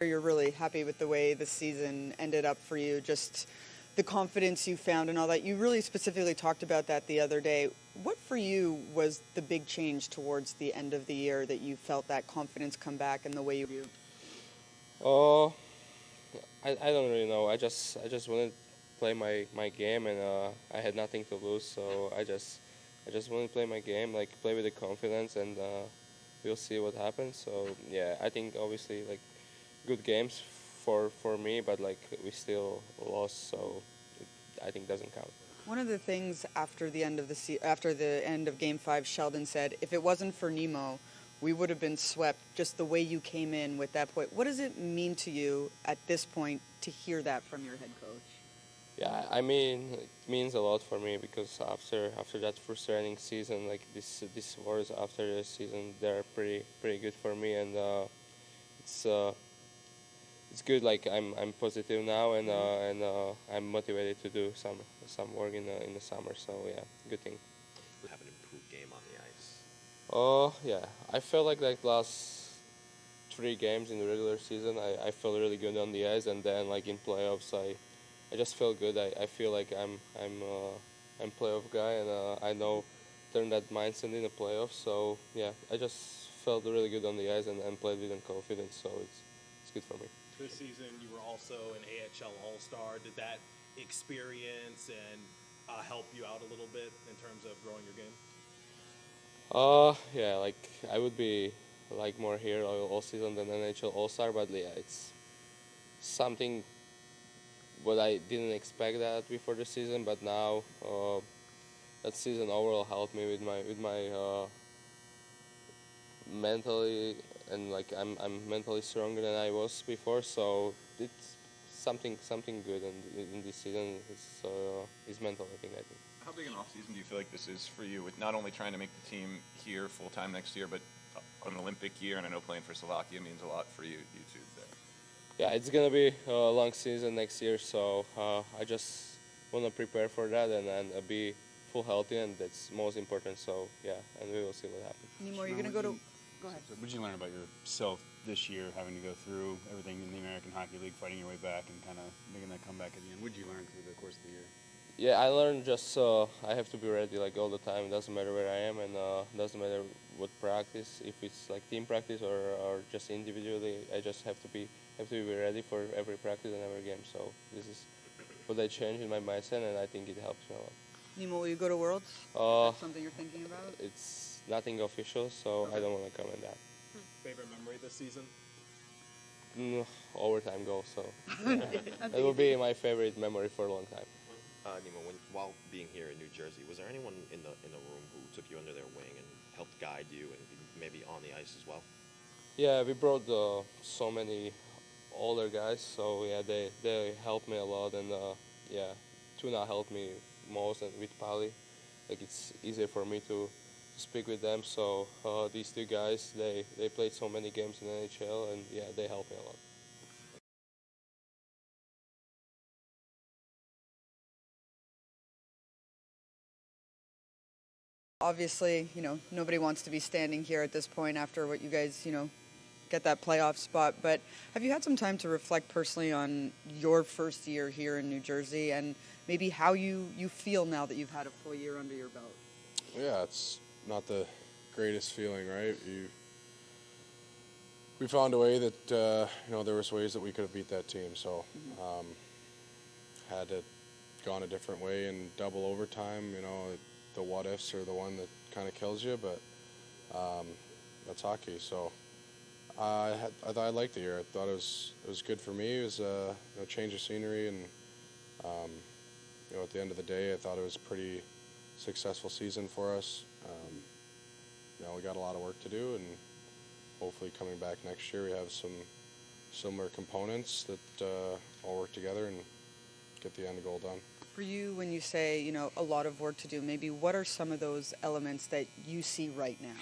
You're really happy with the way the season ended up for you, just the confidence you found and all that. You really specifically talked about that the other day. What for you was the big change towards the end of the year that you felt that confidence come back and the way you do? Oh, I don't really know. I just wanted to play my game, and I had nothing to lose, so I just wanted to play my game, like play with the confidence, and we'll see what happens. So yeah, I think obviously like good games for me, but like we still lost, so I think doesn't count. One of the things after the end of after the end of Game 5, Sheldon said, if it wasn't for Nemo, we would have been swept. Just the way you came in with that point. What does it mean to you at this point to hear that from your head coach? Yeah, I mean it means a lot for me because after that frustrating season, like this wars after the season, they're pretty good for me, and it's. It's good. Like I'm positive now, and I'm motivated to do some work in the summer. So yeah, good thing. Have an improved game on the ice. Oh yeah, I felt like last 3 games in the regular season, I felt really good on the ice, and then like in playoffs, I just felt good. I feel like I'm playoff guy, and I know turn that mindset in the playoffs. So yeah, I just felt really good on the ice and played with confidence. So it's good for me. This season, you were also an AHL All-Star. Did that experience and help you out a little bit in terms of growing your game? Yeah, like I would be like more here all season than NHL All-Star, but yeah, it's something what I didn't expect that before the season, but now that season overall helped me with my mentally, and like I'm mentally stronger than I was before, so it's something good, and in this season is mental. I think. How big an off season do you feel like this is for you, with not only trying to make the team here full time next year, but an Olympic year, and I know playing for Slovakia means a lot for you two there. Yeah, it's gonna be a long season next year, so I just want to prepare for that and be full healthy, and that's most important. So yeah, and we will see what happens. Anymore, you're gonna go to. Go ahead. So what did you learn about yourself this year, having to go through everything in the American Hockey League, fighting your way back, and kind of making that comeback at the end? What did you learn through the course of the year? Yeah, I learned just I have to be ready like all the time. It doesn't matter where I am, and doesn't matter what practice, if it's like team practice or just individually. I just have to be ready for every practice and every game. So this is what I changed in my mindset, and I think it helps me a lot. Nemo, will you go to Worlds? Is that something you're thinking about? It's nothing official, so I don't want to comment that. Favorite memory this season? Overtime goal, so it will be my favorite memory for a long time. Nemo, while being here in New Jersey, was there anyone in the room who took you under their wing and helped guide you and maybe on the ice as well? Yeah, we brought so many older guys, so yeah, they helped me a lot, and yeah, Tuna helped me most, and with Pali, like it's easier for me to speak with them. So these two guys, they played so many games in the NHL, and yeah, they helped me a lot. Obviously, nobody wants to be standing here at this point after what you guys, get that playoff spot. But have you had some time to reflect personally on your first year here in New Jersey and maybe how you feel now that you've had a full year under your belt? Yeah, it's not the greatest feeling, right? We found a way that there was ways that we could have beat that team. So had it gone a different way in double overtime, the what ifs are the one that kind of kills you. But that's hockey. So I thought I liked the year. I thought it was good for me. It was a change of scenery, and at the end of the day, I thought it was a pretty successful season for us. We got a lot of work to do, and hopefully coming back next year we have some similar components that all work together and get the end goal done. For you, when you say, a lot of work to do, maybe what are some of those elements that you see right now?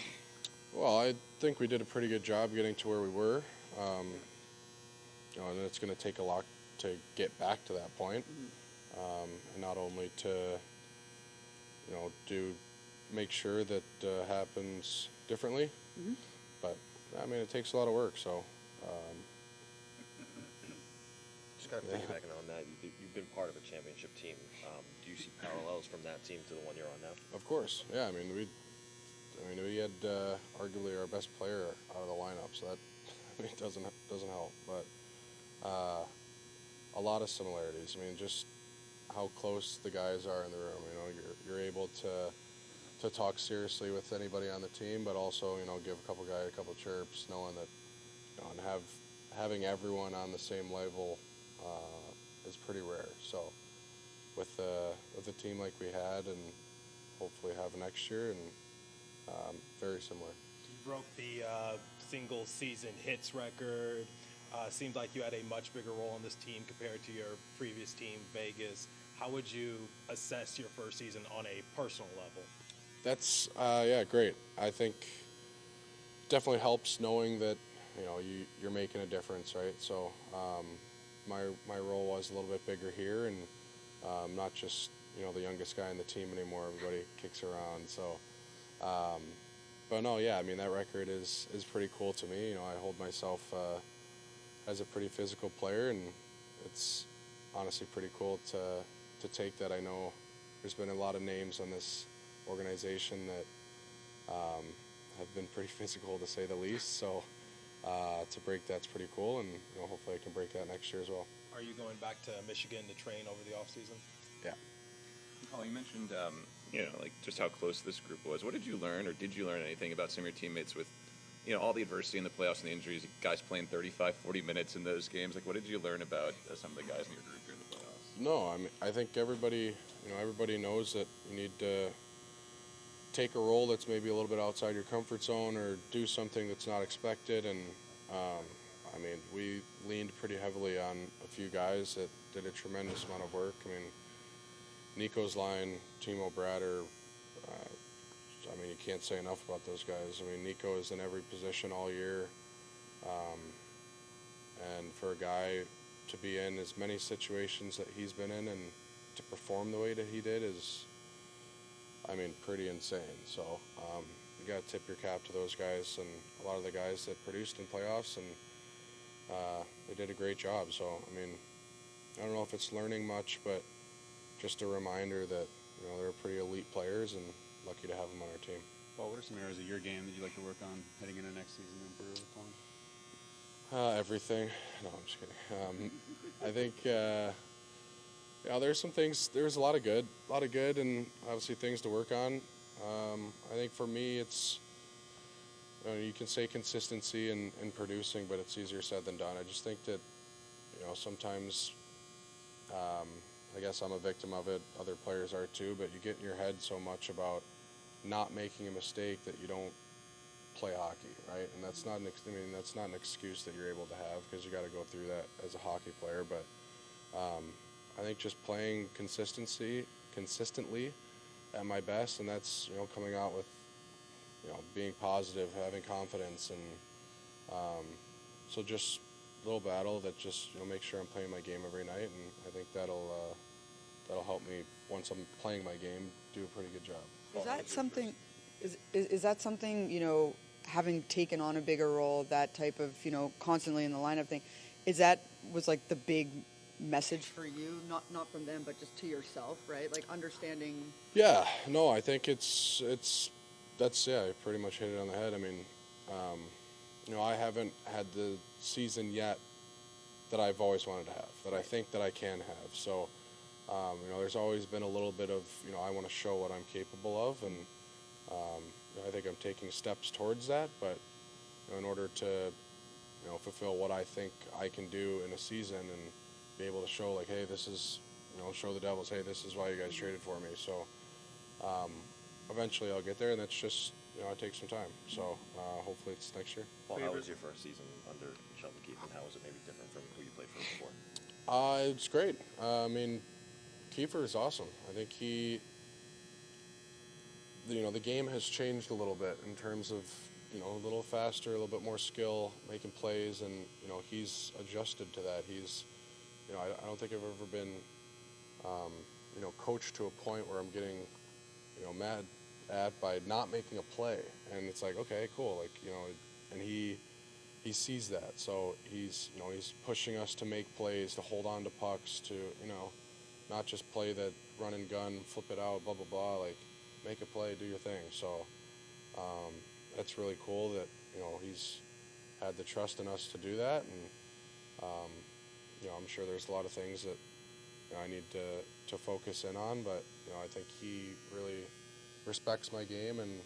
Well, I think we did a pretty good job getting to where we were. And it's going to take a lot to get back to that point. And not only to, make sure that happens differently, but it takes a lot of work. So just kind of piggybacking on that, you've been part of a championship team. Do you see parallels from that team to the one you're on now? Of course, yeah. I mean, we had arguably our best player out of the lineup, so that doesn't help. But a lot of similarities. I mean, just how close the guys are in the room. You know, you're able to talk seriously with anybody on the team, but also, you know, give a couple guys a couple chirps, knowing that, you know, and having everyone on the same level is pretty rare. So with a team like we had, and hopefully have next year, and very similar. You broke the single season hits record. Seemed like you had a much bigger role on this team compared to your previous team, Vegas. How would you assess your first season on a personal level? That's great. I think definitely helps knowing that, you know, you're making a difference, right? So my role was a little bit bigger here, and not just, you know, the youngest guy on the team anymore. Everybody kicks around. So, but no, yeah, I mean, that record is pretty cool to me. You know, I hold myself as a pretty physical player, and it's honestly pretty cool to take that. I know there's been a lot of names on this organization that have been pretty physical, to say the least. So to break that's pretty cool, and, you know, hopefully I can break that next year as well. Are you going back to Michigan to train over the off season? Yeah. Paul, you mentioned you know, like, just how close this group was. What did you learn, or did you learn anything about some of your teammates with, you know, all the adversity in the playoffs and the injuries, guys playing 35, 40 minutes in those games? Like, what did you learn about some of the guys in your group during the playoffs? No, I mean, I think everybody knows that you need to take a role that's maybe a little bit outside your comfort zone, or do something that's not expected. And I mean, we leaned pretty heavily on a few guys that did a tremendous amount of work. I mean, Nico's line, Timo, Bratt, I mean, you can't say enough about those guys. I mean, Nico is in every position all year. And for a guy to be in as many situations that he's been in and to perform the way that he did is, I mean, pretty insane. So you got to tip your cap to those guys, and a lot of the guys that produced in playoffs, and they did a great job. So, I mean, I don't know if it's learning much, but just a reminder that, you know, they're pretty elite players, and lucky to have them on our team. Well, what are some areas of your game that you'd like to work on heading into next season and improve upon? Everything. No, I'm just kidding. I think, there's some things. There's a lot of good, and obviously things to work on. I think for me, it's, you can say consistency in producing, but it's easier said than done. I just think that, you know, sometimes, I guess I'm a victim of it. Other players are too, but you get in your head so much about not making a mistake that you don't play hockey, right? And that's not that's not an excuse that you're able to have, because you got to go through that as a hockey player. But I think just playing consistently at my best, and that's, you know, coming out with, you know, being positive, having confidence, and so just a little battle that just, you know, make sure I'm playing my game every night, and I think that'll help me, once I'm playing my game, do a pretty good job. Is that something? Is that something, you know, having taken on a bigger role, that type of, you know, constantly in the lineup thing, was like the big message for you, not from them, but just to yourself, right? Like understanding. Yeah, no, I think that's you pretty much hit it on the head. I mean, you know, I haven't had the season yet that I've always wanted to have, that I think that I can have. So, you know, there's always been a little bit of, you know, I want to show what I'm capable of, and I think I'm taking steps towards that. But, you know, in order to, you know, fulfill what I think I can do in a season, and be able to show, like, hey, this is, you know, show the Devils, hey, this is why you guys traded for me. So eventually I'll get there, and that's just, you know, it takes some time. So hopefully it's next year. Well, how was your first season under Sheldon Keefe, and how was it maybe different from who you played for before? It's great. I mean, Kiefer is awesome. I think you know, the game has changed a little bit in terms of, you know, a little faster, a little bit more skill, making plays, and, you know, he's adjusted to that. He's, you know, I don't think I've ever been, you know, coached to a point where I'm getting, you know, mad at by not making a play. And it's like, okay, cool. Like, you know, and he he sees that. So he's pushing us to make plays, to hold on to pucks, to not just play that run and gun, flip it out, blah blah blah. Like, make a play, do your thing. So that's really cool that he's had the trust in us to do that, and I'm sure there's a lot of things that I need to focus in on, but I think he really respects my game and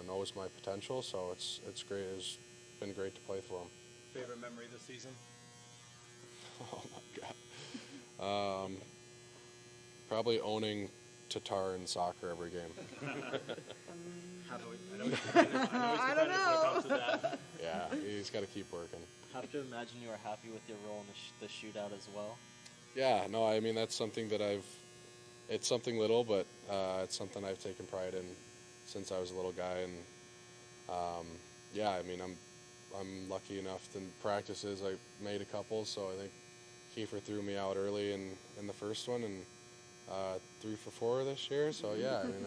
knows my potential. So it's great. It's been great to play for him. Favorite memory this season? Oh my God. Probably owning Tatar in soccer every game. I don't know. Yeah, he's got to keep working. Have to imagine you are happy with your role in the shootout as well. Yeah, no, I mean, that's something that it's something little, but it's something I've taken pride in since I was a little guy. And yeah, I mean, I'm lucky enough in practices. I made a couple, so I think Kiefer threw me out early in the first one, and 3 for 4 this year. So yeah, I mean,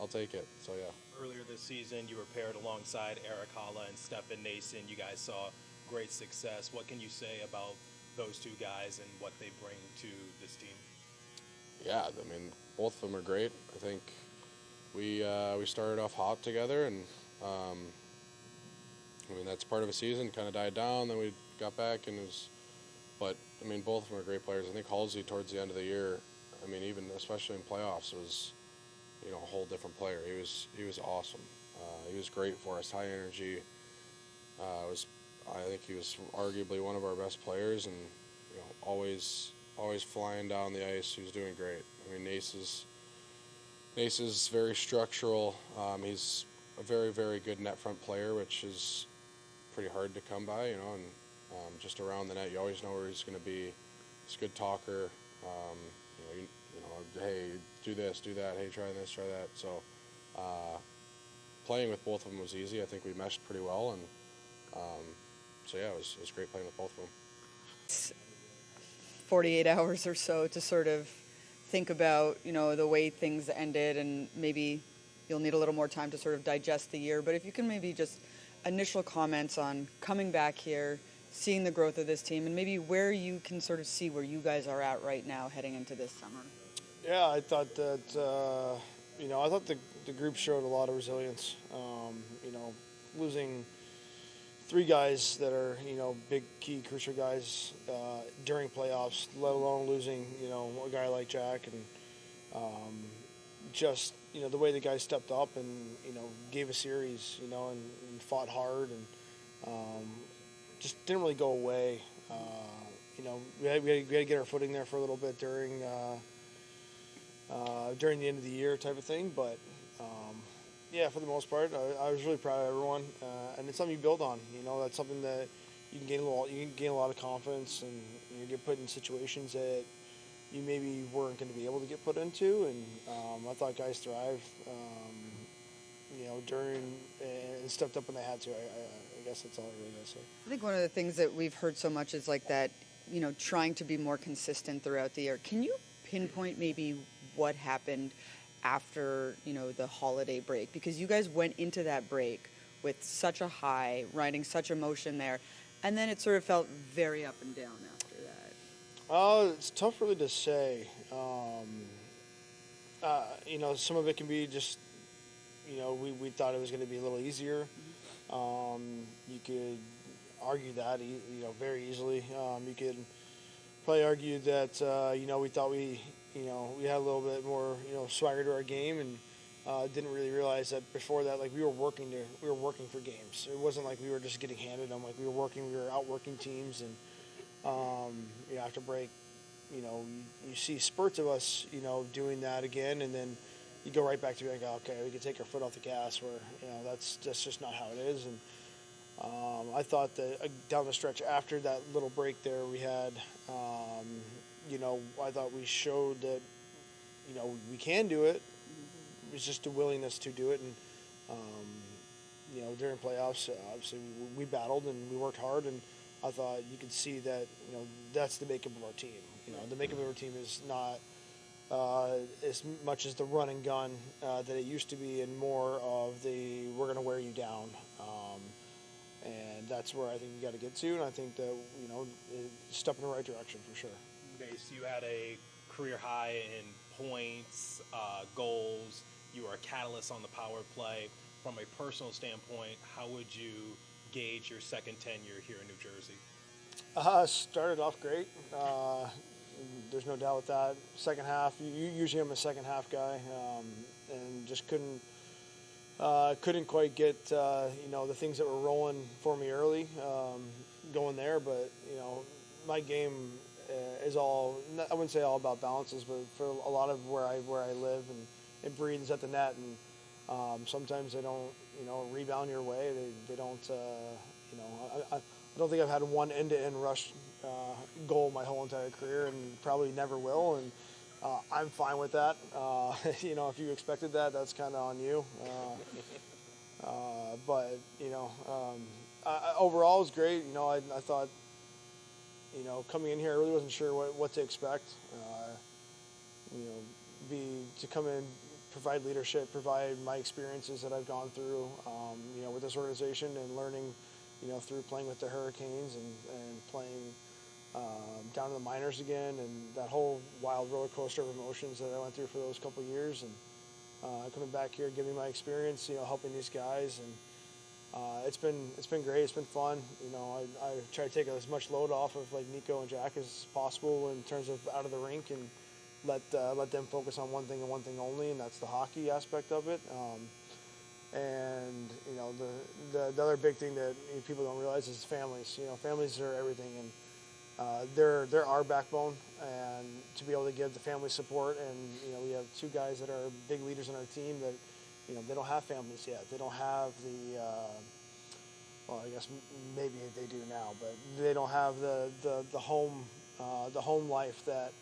I'll take it. So yeah. Earlier this season, you were paired alongside Erik Haula and Stefan Noesen. You guys saw great success. What can you say about those two guys and what they bring to this team? Yeah, I mean, both of them are great. I think we started off hot together, and I mean, that's part of a season. Kind of died down, then we got back, and but I mean, both of them are great players. I think Halsey towards the end of the year, I mean, even especially in playoffs, was a whole different player. He was awesome. He was great for us, high energy. I think he was arguably one of our best players, and always flying down the ice. He was doing great. I mean, Nace is very structural. He's a very, very good net front player, which is pretty hard to come by, and just around the net, you always know where he's going to be. He's a good talker. Hey, do this, do that. Hey, try this, try that. So playing with both of them was easy. I think we meshed pretty well, and so yeah, it was great playing with both of them. 48 hours or so to sort of think about, the way things ended, and maybe you'll need a little more time to sort of digest the year. But if you can maybe just initial comments on coming back here, seeing the growth of this team, and maybe where you can sort of see where you guys are at right now heading into this summer. Yeah, I thought that, I thought the group showed a lot of resilience. Losing 3 guys that are, big, key, crucial guys during playoffs, let alone losing, a guy like Jack, and just, the way the guys stepped up and, gave a series, and fought hard, and just didn't really go away. We had to get our footing there for a little bit during the end of the year type of thing, but yeah, for the most part, I was really proud of everyone, and it's something you build on. That's something that you can gain a lot of confidence, and you get put in situations that you maybe weren't going to be able to get put into, and I thought guys thrived, during and stepped up when they had to. I guess that's all I really got to say. I think one of the things that we've heard so much is like that, trying to be more consistent throughout the year. Can you pinpoint maybe what happened after, the holiday break? Because you guys went into that break with such a high, riding such emotion there, and then it sort of felt very up and down after that. It's tough really to say. Some of it can be just, we thought it was going to be a little easier. You could argue that, very easily. You could probably argue that, we thought we had a little bit more, swagger to our game, and didn't really realize that before that, like, we were working for games. It wasn't like we were just getting handed them. Like, we were outworking teams, and after break, you see spurts of us, doing that again, and then you go right back to being like, okay, we can take our foot off the gas, where that's just not how it is. And I thought that down the stretch after that little break there we had, I thought we showed that, we can do it. It was just a willingness to do it. And, during playoffs, obviously we battled and we worked hard. And I thought you could see that, that's the makeup of our team. The makeup of our team is not as much as the run and gun that it used to be, and more of the we're going to wear you down. And that's where I think you got to get to, and I think that, step in the right direction for sure. Okay, so you had a career high in points, goals. You were a catalyst on the power play. From a personal standpoint, how would you gauge your second tenure here in New Jersey? Started off great. There's no doubt with that. Second half, usually I'm a second half guy, and just couldn't quite get the things that were rolling for me early going there. But my game is all, I wouldn't say all about balances, but for a lot of where I live and it breathes at the net, and sometimes they don't rebound your way. They don't I don't think I've had one end-to-end rush goal my whole entire career, and probably never will. And I'm fine with that. If you expected that, that's kind of on you. But overall, it was great. I thought, coming in here, I really wasn't sure what to expect. To come in, provide leadership, provide my experiences that I've gone through, with this organization, and learning, through playing with the Hurricanes and playing down in the minors again, and that whole wild roller coaster of emotions that I went through for those couple of years, and coming back here, giving my experience, helping these guys, and it's been great. It's been fun. I try to take as much load off of like Nico and Jack as possible in terms of out of the rink, and let them focus on one thing and one thing only, and that's the hockey aspect of it. And the other big thing that people don't realize is families. Families are everything, and they're our backbone. And to be able to give the family support, and we have two guys that are big leaders in our team that they don't have families yet. They don't have the well, I guess maybe they do now, but they don't have the home life that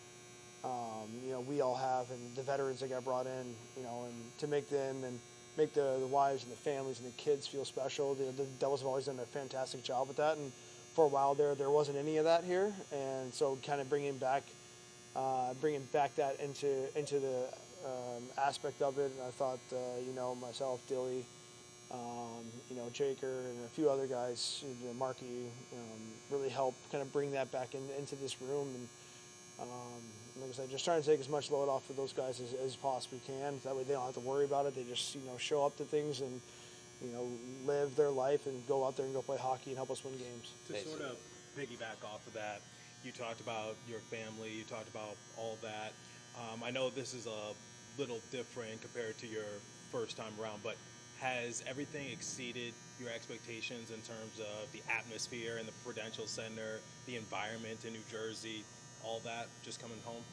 we all have, and the veterans that got brought in, and to make them and make the wives and the families and the kids feel special. The Devils have always done a fantastic job with that, and for a while there wasn't any of that here, and so kind of bringing back that into the aspect of it. And I thought myself, Dilly, Jaker, and a few other guys, Marky, really helped kind of bring that back into this room. And like I said, just trying to take as much load off of those guys as possibly can. That way they don't have to worry about it. They just show up to things and live their life and go out there and go play hockey and help us win games. To sort of piggyback off of that, you talked about your family. You talked about all that. I know this is a little different compared to your first time around, but has everything exceeded your expectations in terms of the atmosphere and the Prudential Center, the environment in New Jersey, all that, just coming home?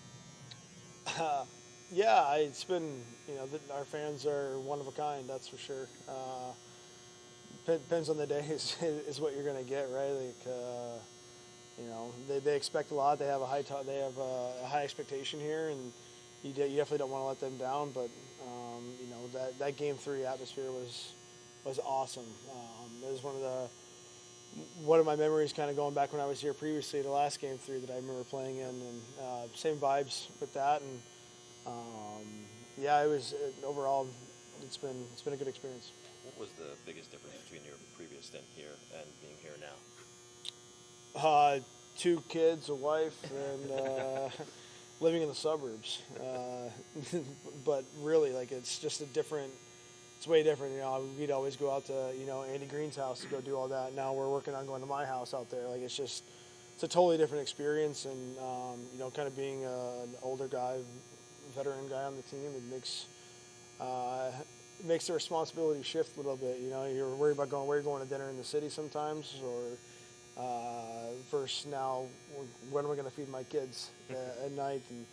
Yeah, it's been, our fans are one of a kind, that's for sure. Depends on the day is what you're going to get, right? Like, they expect a lot. They have a high expectation here, and you definitely don't want to let them down. But that Game 3 atmosphere was awesome. It was one of my memories, kind of going back when I was here previously, the last Game 3 that I remember playing in, and same vibes with that. And overall, it's been a good experience. What was the biggest difference between your previous stint here and being here now? 2 kids, a wife, and living in the suburbs. But really, like, it's just it's way different. We'd always go out to, Andy Green's house to go do all that. Now we're working on going to my house out there. Like, it's a totally different experience. And, kind of being an older guy, veteran guy on the team, it makes the responsibility shift a little bit. You're worried about where you're going to dinner in the city sometimes, or versus now, when am I going to feed my kids at night? And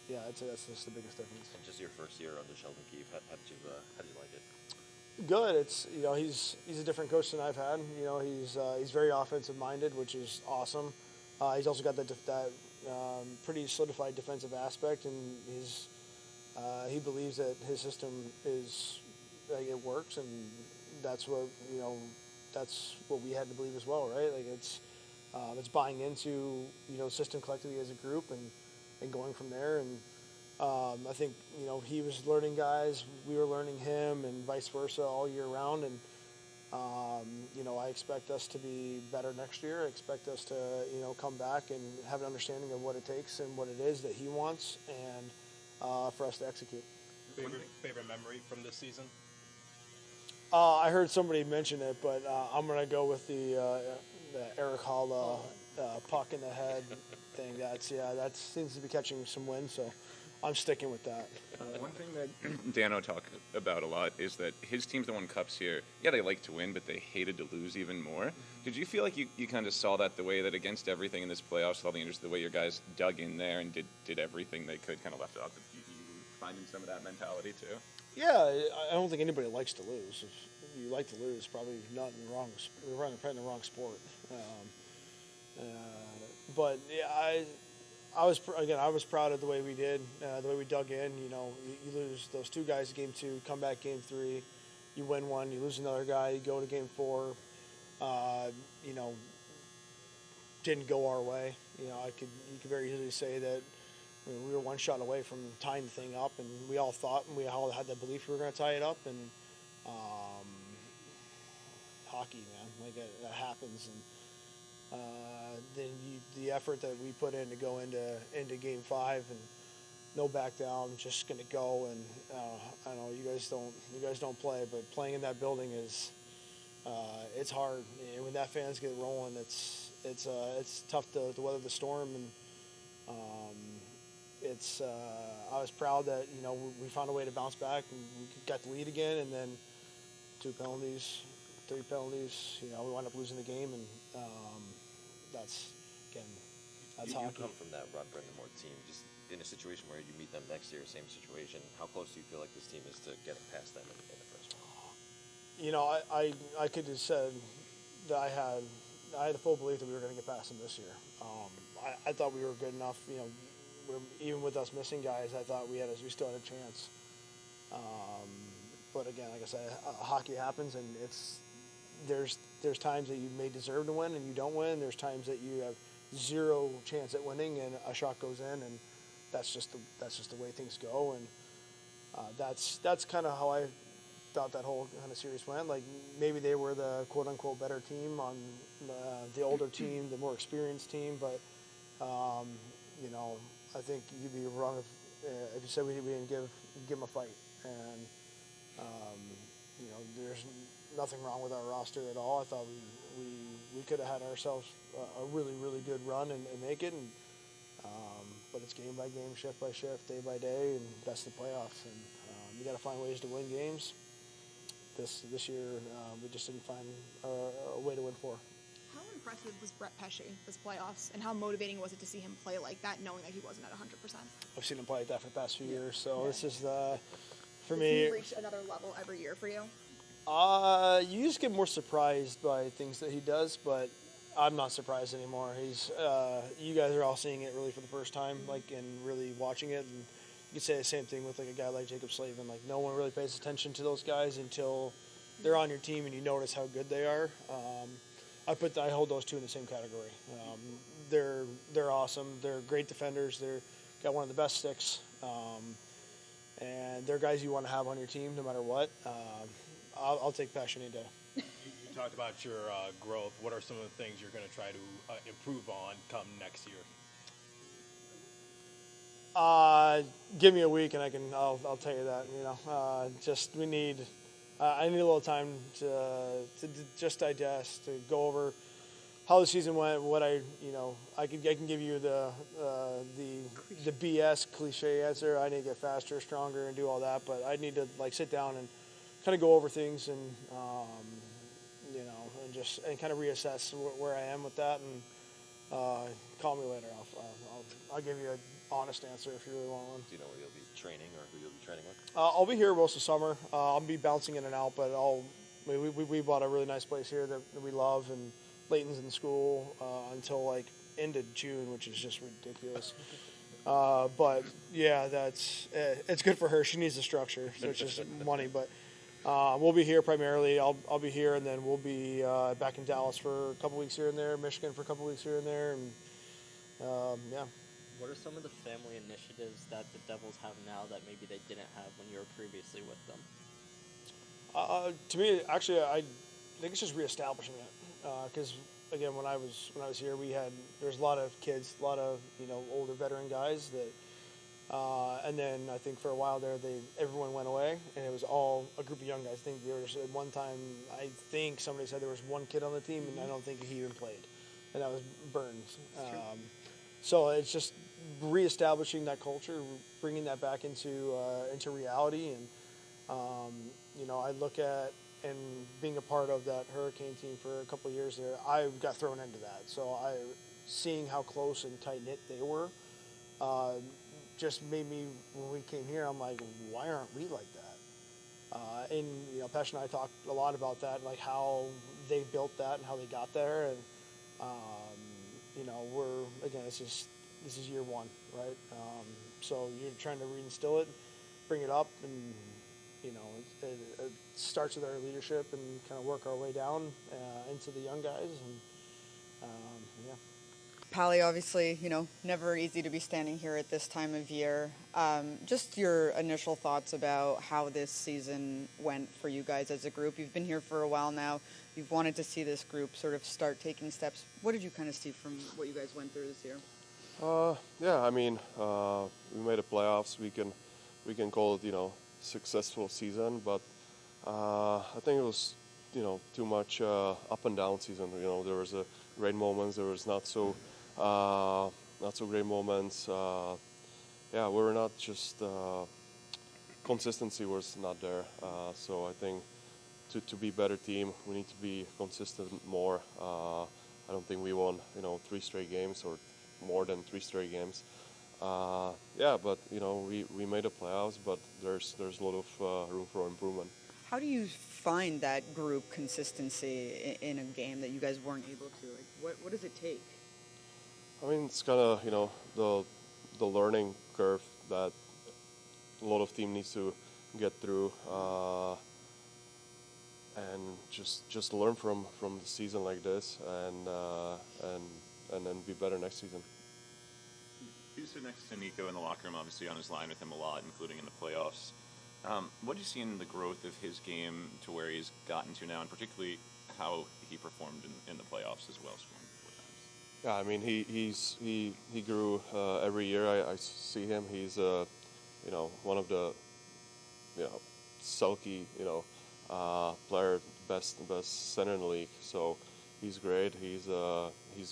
that's just the biggest difference. And just your first year under Sheldon Keefe, how did you like it? Good. It's he's a different coach than I've had. He's very offensive minded, which is awesome. He's also got that pretty solidified defensive aspect, and he believes that his system it works, and that's what we had to believe as well, right? Like, it's buying into system collectively as a group and going from there. And I think he was learning guys, we were learning him, and vice versa all year round. And I expect us to be better next year. I expect us to, come back and have an understanding of what it takes and what it is that he wants, and for us to execute. Favorite memory from this season? I heard somebody mention it, but I'm going to go with the Erik Haula puck in the head thing. That seems to be catching some wind, so I'm sticking with that. One thing that Dano talked about a lot is that his teams that won cups here, they like to win, but they hated to lose even more. Did you feel like you kind of saw that the way that against everything in this playoffs, all the injuries, the way your guys dug in there and did everything they could, kind of left it out? You finding some of that mentality too? Yeah, I don't think anybody likes to lose. If you like to lose, probably not in the wrong. We're probably in the wrong sport. But yeah, I was proud of the way we did, the way we dug in. You lose those two guys in game 2, come back game 3, you win one, you lose another guy, you go to game 4. Didn't go our way. You could very easily say that we were one shot away from tying the thing up, and we all thought, and we all had the belief we were going to tie it up. And hockey, man, that happens. And then the effort that we put in to go into game 5 and no back down, just going to go. And I know you guys don't play, but playing in that building is it's hard. And when that fans get rolling, it's tough to weather the storm. And I was proud that we found a way to bounce back and we got the lead again, and then 2 penalties, 3 penalties. We wound up losing the game, and that's you hockey. You come from that Rod Brindamore team, just in a situation where you meet them next year, same situation. How close do you feel like this team is to getting past them in the first round? I could have said that I had a full belief that we were going to get past them this year. I thought we were good enough. Even with us missing guys, I thought we still had a chance. But again, like I said, hockey happens, and there's times that you may deserve to win and you don't win. There's times that you have 0 chance at winning and a shot goes in, and that's just the way things go. And that's kind of how I thought that whole kind of series went. Like, maybe they were the quote unquote better team on the older team, the more experienced team, but I think you'd be wrong if you said we didn't give them a fight. And there's nothing wrong with our roster at all. I thought we could have had ourselves a really, really good run and make it. And but it's game by game, shift by shift, day by day, and that's the playoffs. And you got to find ways to win games. This year we just didn't find a way to win for. How impressive was Brett Pesce this playoffs, and how motivating was it to see him play like that, knowing that he wasn't at 100%? I've seen him play like that for the past few years, so this is for Does me. he reach another level every year for you? You just get more surprised by things that he does, but I'm not surprised anymore. He's you guys are all seeing it really for the first time, and really watching it. And you could say the same thing with a guy like Jacob Slavin. No one really pays attention to those guys until they're on your team and you notice how good they are. I hold those two in the same category. They're awesome. They're great defenders. They're got one of the best sticks, and they're guys you want to have on your team no matter what. I'll take Pesce any day. You talked about your growth. What are some of the things you're going to try to improve on come next year? Give me a week and I'll tell you that. We need. I need a little time to just digest, to go over how the season went. What I can give you the BS cliche answer. I need to get faster, stronger, and do all that. But I need to sit down and kind of go over things and and kind of reassess where I am with that. And call me later. I'll give you an honest answer if you really want one. Do you know where you'll be training or who you'll be training with? I'll be here most of summer. I'll be bouncing in and out, but we bought a really nice place here that we love, and Leighton's in school until end of June, which is just ridiculous. But yeah, it's good for her. She needs the structure, so it's just money. But we'll be here primarily. I'll be here, and then we'll be back in Dallas for a couple weeks here and there, Michigan for a couple weeks here and there, and yeah. What are some of the family initiatives that the Devils have now that maybe they didn't have when you were previously with them? To me, actually, think it's just reestablishing it. Because again, when I was here, there's a lot of kids, a lot of older veteran guys that. And then I think for a while there, everyone went away, and it was all a group of young guys. I think there was at one time, I think somebody said there was one kid on the team, and I don't think he even played, and that was Burns. So it's just reestablishing that culture, bringing that back into reality, and I look at and being a part of that Hurricane team for a couple of years there, I got thrown into that. So seeing how close and tight knit they were. Just made me, when we came here, I'm like, why aren't we like that? And Pesce and I talked a lot about that, like how they built that and how they got there, and this is year one, right? So you're trying to reinstill it, bring it up, and it starts with our leadership and kind of work our way down into the young guys, and yeah. Pally, obviously, never easy to be standing here at this time of year. Just your initial thoughts about how this season went for you guys as a group. You've been here for a while now. You've wanted to see this group sort of start taking steps. What did you kind of see from what you guys went through this year? Yeah, I mean, we made the playoffs. We can call it, successful season, but I think it was, too much up and down season. There was great moments. There was not so great moments. Yeah, we were not just consistency was not there. So I think to be a better team, we need to be consistent more. I don't think we won 3 straight games or more than 3 straight games. Yeah, but we made the playoffs, but there's a lot of room for improvement. How do you find that group consistency in a game that you guys weren't able to? Like, what does it take? I mean, it's kind of the learning curve that a lot of team needs to get through, and just learn from the season like this, and then be better next season. You sit next to Nico in the locker room, obviously on his line with him a lot, including in the playoffs. What do you see in the growth of his game to where he's gotten to now, and particularly how he performed in the playoffs as well? Yeah, I mean he grew every year. I see him. He's one of the sulky player, best center in the league. So he's great. He's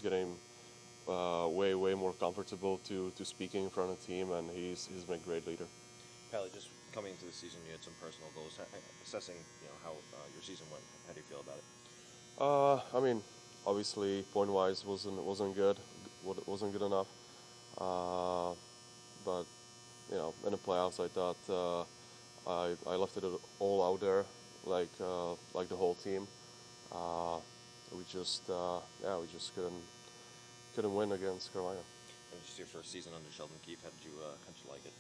getting way more comfortable to speaking in front of the team, and he's been a great leader. Pally, just coming into the season, you had some personal goals. Assessing how your season went, how do you feel about it? I mean, obviously point-wise wasn't good. Wasn't good enough. But in the playoffs, I thought I left it all out there, like the whole team. We just couldn't win against Carolina. And just your first season under Sheldon Keefe, how did you like it?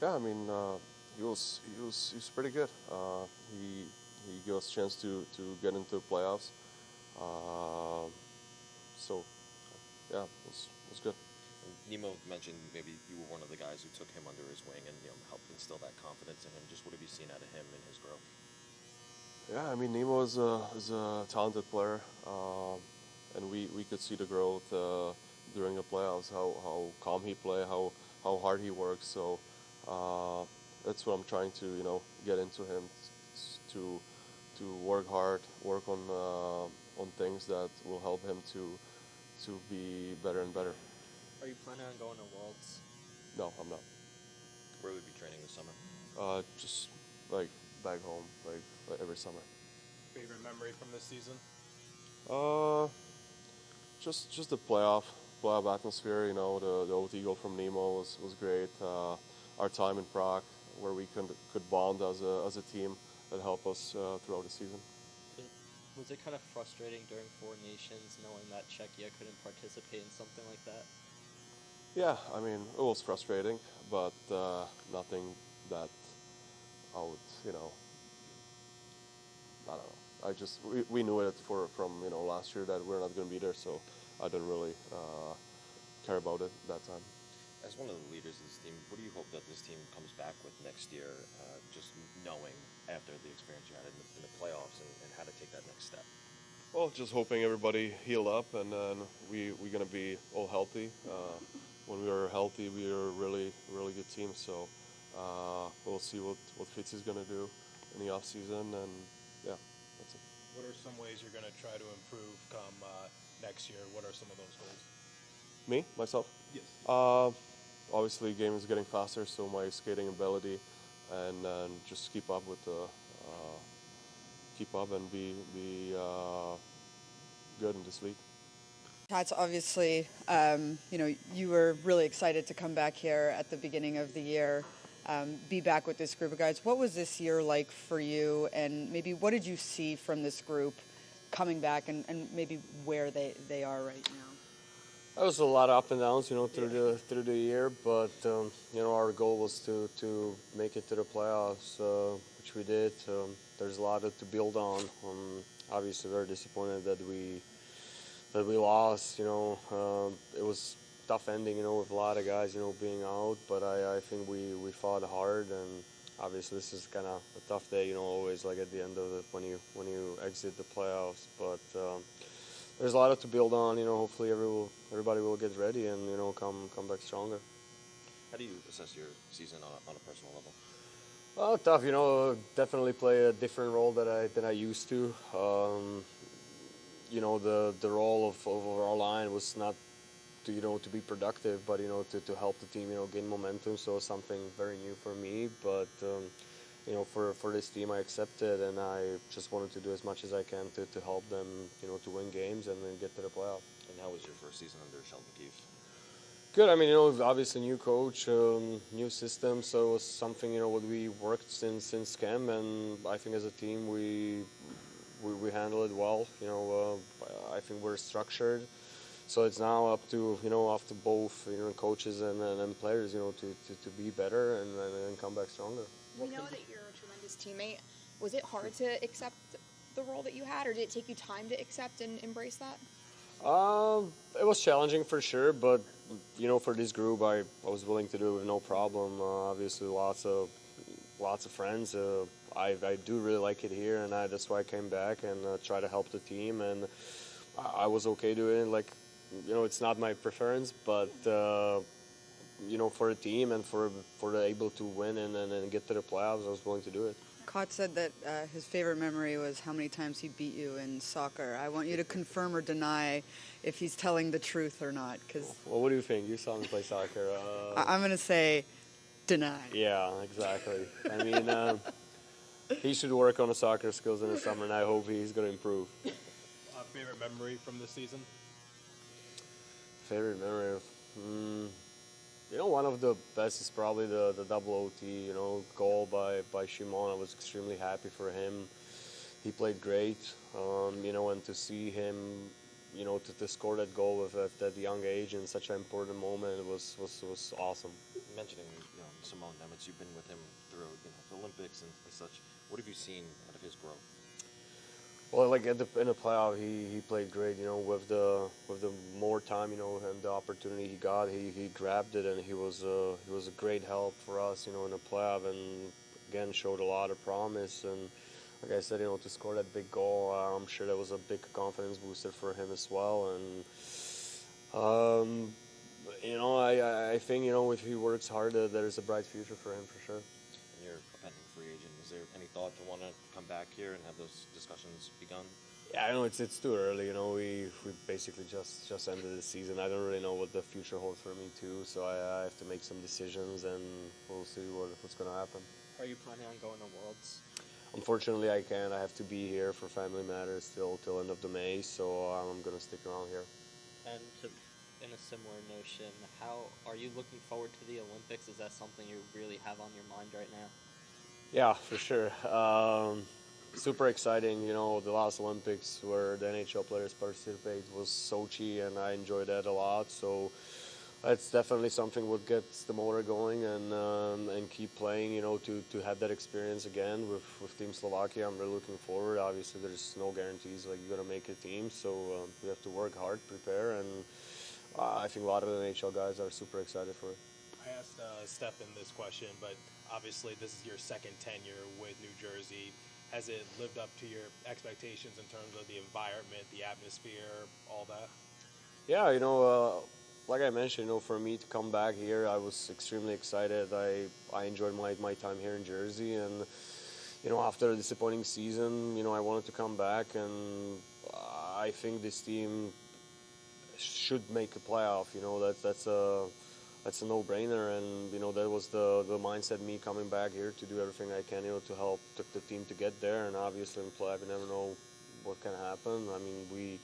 Yeah, I mean, he was pretty good. He gave us a chance to get into the playoffs. So, yeah, it was good. And Nemo mentioned maybe you were one of the guys who took him under his wing and helped instill that confidence in him. Just what have you seen out of him and his growth? Yeah, I mean, Nemo is a talented player, and we could see the growth during the playoffs. How calm he plays, how hard he works. So that's what I'm trying to get into him, to work hard, work on things that will help him to be better and better. Are you planning on going to Worlds? No, I'm not. Where will you be training this summer? Just like back home, like every summer. Favorite memory from this season? Just the playoff atmosphere. The OT goal from Nemo was great. Our time in Prague, where we could bond as a team, that helped us throughout the season. Was it kind of frustrating during Four Nations knowing that Czechia couldn't participate in something like that? Yeah, I mean, it was frustrating, but nothing that I would, I don't know. We knew it from last year that we're not going to be there, so I didn't really care about it that time. As one of the leaders of this team, what do you hope that this team comes back with next year, just knowing after the experience you had in the playoffs and how to take that next step? Well, just hoping everybody healed up and then we're going to be all healthy. When we are healthy, we are a really good team. So we'll see what Fitz is going to do in the off season, and yeah, that's it. What are some ways you're going to try to improve come next year? What are some of those goals? Me, myself? Yes. Obviously, game is getting faster, so my skating ability, and just keep up with the, and be good in this league. Tats, obviously, you were really excited to come back here at the beginning of the year, be back with this group of guys. What was this year like for you, and maybe what did you see from this group coming back, and maybe where they are right now? There was a lot of up and downs, through the year, but our goal was to make it to the playoffs, which we did. There's a lot to build on. Obviously, very disappointed that we lost. It was a tough ending, with a lot of guys, being out. But I think we fought hard, and obviously this is kind of a tough day, always like at the end of it when you exit the playoffs. But there's a lot to build on. Hopefully everybody will get ready and come back stronger. How do you assess your season on a personal level? Well, tough. Definitely play a different role than I used to. The role of our line was not to be productive, but to help the team gain momentum. So something very new for me, but. For this team, I accepted, and I just wanted to do as much as I can to help them, to win games and then get to the playoff. And how was your first season under Sheldon Keefe? Good. I mean, obviously new coach, new system, so it was something, what we worked since camp, and I think as a team we handled it well. I think we're structured, so it's now up to both coaches and players, to be better and come back stronger. We know that you're a tremendous teammate. Was it hard to accept the role that you had, or did it take you time to accept and embrace that? It was challenging for sure, but for this group, I was willing to do it with no problem. Obviously, lots of friends. I do really like it here, and that's why I came back and try to help the team. And I was okay doing it. Like, it's not my preference, but. For a team and for able to win and get to the playoffs, I was willing to do it. Cott said that his favorite memory was how many times he beat you in soccer. I want you to confirm or deny if he's telling the truth or not. Well, what do you think? You saw him play soccer. I'm going to say deny. Yeah, exactly. I mean, he should work on his soccer skills in the summer, and I hope he's going to improve. Favorite memory from this season? Favorite memory? One of the best is probably the double OT, goal by Shimon. I was extremely happy for him. He played great, and to see him, to score that goal at that young age in such an important moment was awesome. Mentioning Simon Nemec, you've been with him through the Olympics and such. What have you seen out of his growth? Well, like in the playoff, he played great. With the more time, and the opportunity he got, he grabbed it, and he was a great help for us, in the playoff, and again showed a lot of promise. And like I said, to score that big goal, I'm sure that was a big confidence booster for him as well. And I think if he works hard, there's a bright future for him for sure. And you're a pending free agent. Is there any thought to want to come back here and have those discussions begun? Yeah, I know it's too early. We basically just ended the season. I don't really know what the future holds for me too. So I have to make some decisions, and we'll see what's going to happen. Are you planning on going to Worlds? Unfortunately, I can't. I have to be here for family matters till end of the May. So I'm going to stick around here. And in a similar notion, how are you looking forward to the Olympics? Is that something you really have on your mind right now? Yeah, for sure. Super exciting. The last Olympics where the NHL players participate was Sochi, and I enjoyed that a lot. So that's definitely something what gets the motor going and keep playing. To have that experience again with Team Slovakia. I'm really looking forward. Obviously, there's no guarantees like you're gonna make a team, so we have to work hard, prepare, and I think a lot of the NHL guys are super excited for it. I asked Stefan this question, but obviously this is your second tenure with New Jersey. Has it lived up to your expectations in terms of the environment, the atmosphere, all that? Yeah, like I mentioned, for me to come back here, I was extremely excited. I enjoyed my time here in Jersey, and after a disappointing season, I wanted to come back, and I think this team should make a playoff. That's a no-brainer, and that was the mindset me coming back here to do everything I can to help the team to get there. And obviously in playoff, you never know what can happen. I mean,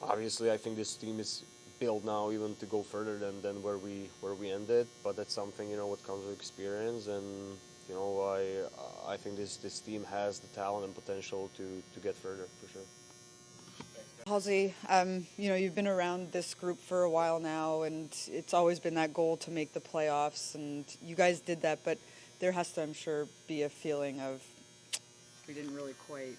I think this team is built now even to go further than where we ended. But that's something what comes with experience, and I think this team has the talent and potential to get further for sure. Halsey, you've been around this group for a while now, and it's always been that goal to make the playoffs, and you guys did that, but there has to, I'm sure, be a feeling of we didn't really quite,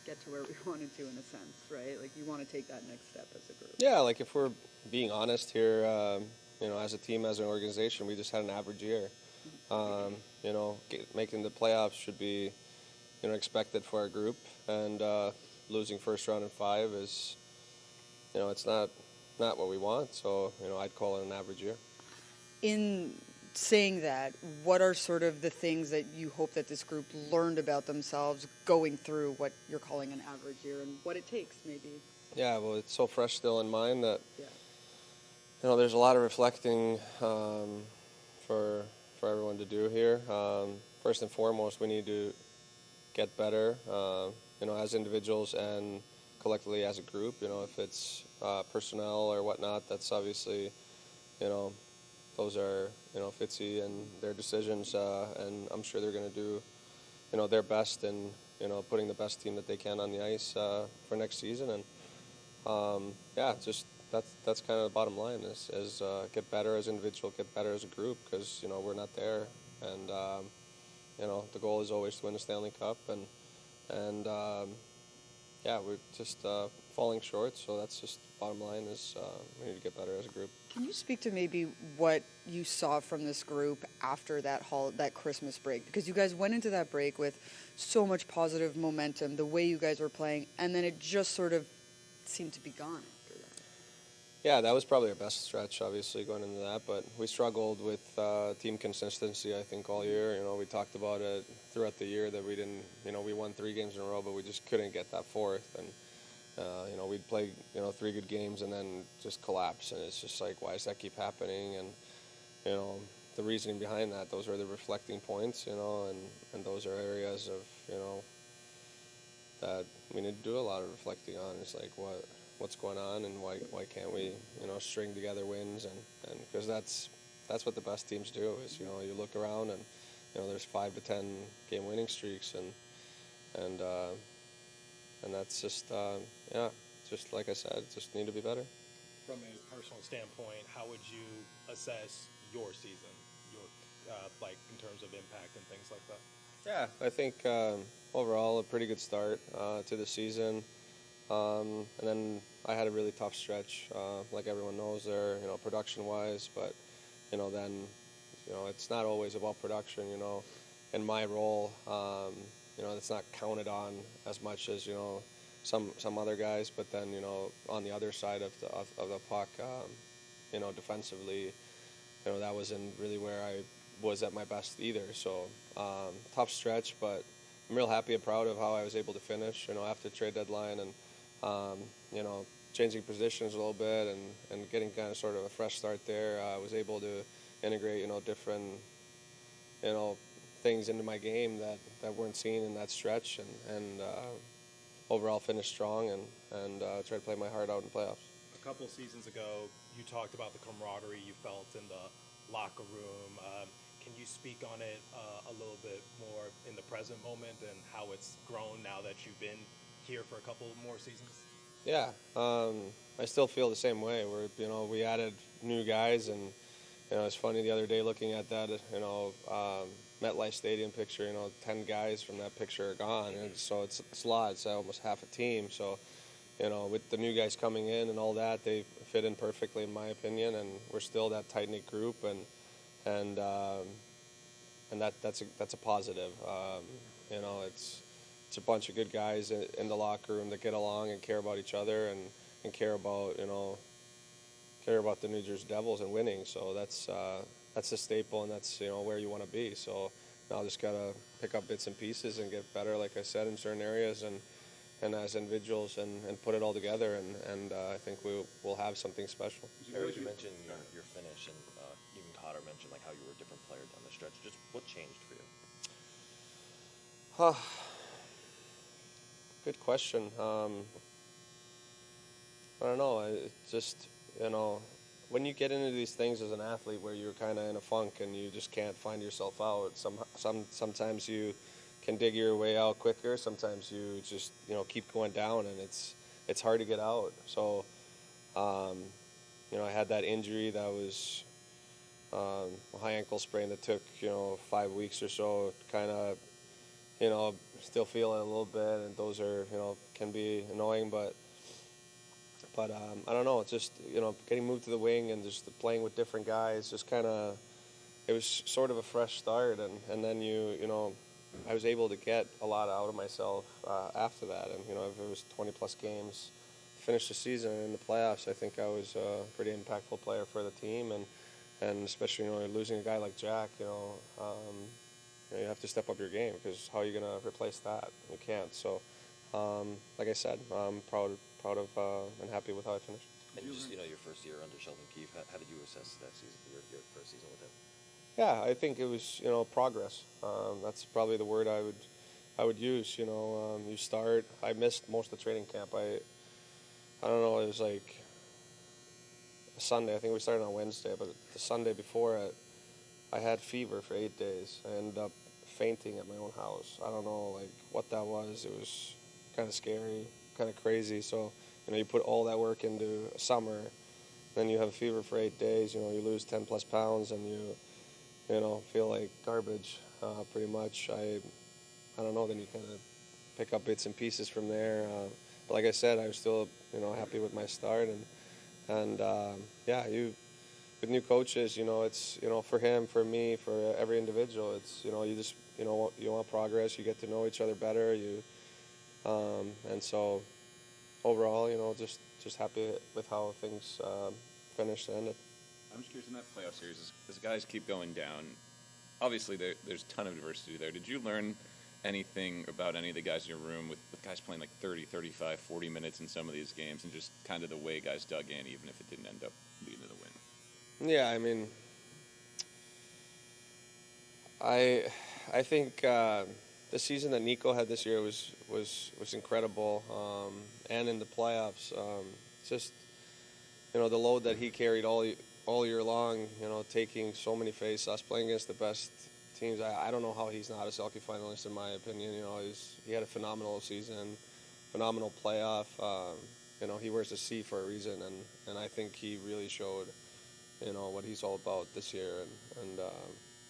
get to where we wanted to in a sense, right? Like, you want to take that next step as a group. Yeah, like if we're being honest here, as a team, as an organization, we just had an average year. Making the playoffs should be, expected for our group, and losing first round in 5 is, it's not what we want. So, I'd call it an average year. In saying that, what are sort of the things that you hope that this group learned about themselves going through what you're calling an average year, and what it takes maybe? Yeah, well, it's so fresh still in mind that, there's a lot of reflecting for everyone to do here. First and foremost, we need to get better, as individuals and collectively as a group. If it's personnel or whatnot, that's obviously, those are, Fitzy and their decisions, and I'm sure they're going to do, their best in, putting the best team that they can on the ice for next season. And, just that's kind of the bottom line is get better as individual, get better as a group, because, we're not there. And, the goal is always to win the Stanley Cup, and we're just falling short. So that's just the bottom line is we need to get better as a group. Can you speak to maybe what you saw from this group after that Christmas break? Because you guys went into that break with so much positive momentum, the way you guys were playing, and then it just sort of seemed to be gone after that. Yeah, that was probably our best stretch, obviously, going into that. But we struggled with team consistency, I think, all year. We talked about it throughout the year that we didn't, we won 3 games in a row, but we just couldn't get that fourth. And, we'd play, 3 good games and then just collapse. And it's just like, why does that keep happening? And, the reasoning behind that, those are the reflecting points, and those are areas of, that we need to do a lot of reflecting on. It's like, what's going on, and why can't we, string together wins, and because that's what the best teams do is, you look around and, there's 5 to 10 game winning streaks, and that's just, just like I said, just need to be better. From a personal standpoint, how would you assess your season, like in terms of impact and things like that? Yeah, I think overall a pretty good start to the season. And then I had a really tough stretch, like everyone knows there, production-wise. But, then, it's not always about production, In my role, it's not counted on as much as, some other guys. But then, on the other side of the puck, defensively, that wasn't really where I was at my best either. So tough stretch, but I'm real happy and proud of how I was able to finish, after the trade deadline, and changing positions a little bit and getting kind of sort of a fresh start there. I was able to integrate, different, things into my game that weren't seen in that stretch, and overall finished strong and try to play my heart out in playoffs. A couple seasons ago, you talked about the camaraderie you felt in the locker room. Can you speak on it a little bit more in the present moment and how it's grown now that you've been here for a couple more seasons? Yeah, I still feel the same way. We added new guys, and it's funny the other day looking at that, MetLife Stadium picture. 10 guys from that picture are gone, and so it's a lot. It's almost half a team. So, with the new guys coming in and all that, they fit in perfectly, in my opinion, and we're still that tight knit group, and that's a positive. You know, it's a bunch of good guys in the locker room that get along and care about each other and care about the New Jersey Devils and winning. So that's a staple, and that's where you want to be. So now just gotta pick up bits and pieces and get better, like I said, in certain areas and as individuals and put it all together. And I think we'll have something special. Erik, you mentioned your finish, and even Cotter mentioned like how you were a different player down the stretch. Just what changed for you? Good question. I don't know. It just, when you get into these things as an athlete where you're kind of in a funk and you just can't find yourself out, sometimes you can dig your way out quicker. Sometimes you just, keep going down, and it's hard to get out. So, I had that injury that was a high ankle sprain that took, 5 weeks or so, kind of, still feeling a little bit, and those are, can be annoying, but I don't know, it's just, getting moved to the wing and just playing with different guys, just kind of, it was sort of a fresh start, and then I was able to get a lot out of myself after that, and, if it was 20-plus games to finish the season in the playoffs, I think I was a pretty impactful player for the team, and especially, losing a guy like Jack, you have to step up your game, because how are you going to replace that? You can't. So, like I said, I'm proud of and happy with how I finished. And just, your first year under Sheldon Keefe, how did you assess that season, your first season with him? Yeah, I think it was, progress. That's probably the word I would use. You start. I missed most of the training camp. I don't know. It was like a Sunday. I think we started on Wednesday, but the Sunday before it, I had fever for 8 days. I ended up fainting at my own house. I don't know what that was. It was kind of scary, kind of crazy. So you put all that work into a summer, then you have a fever for 8 days. You lose 10+ pounds, and you feel like garbage, pretty much. I don't know, then you kind of pick up bits and pieces from there. But like I said, I was still, happy with my start. And with new coaches, it's, for him, for me, for every individual, it's, you just, you want progress, you get to know each other better, and so overall, just happy with how things finished and ended. I'm just curious, in that playoff series, as guys keep going down, obviously there's a ton of diversity there. Did you learn anything about any of the guys in your room with guys playing like 30, 35, 40 minutes in some of these games, and just kind of the way guys dug in, even if it didn't end up leading to the win? Yeah, I mean, I think the season that Nico had this year was incredible, and in the playoffs, just the load that he carried all year long, taking so many faceoffs, playing against the best teams. I don't know how he's not a Selke finalist, in my opinion. He had a phenomenal season, phenomenal playoff. He wears a C for a reason, and I think he really showed, what he's all about this year. And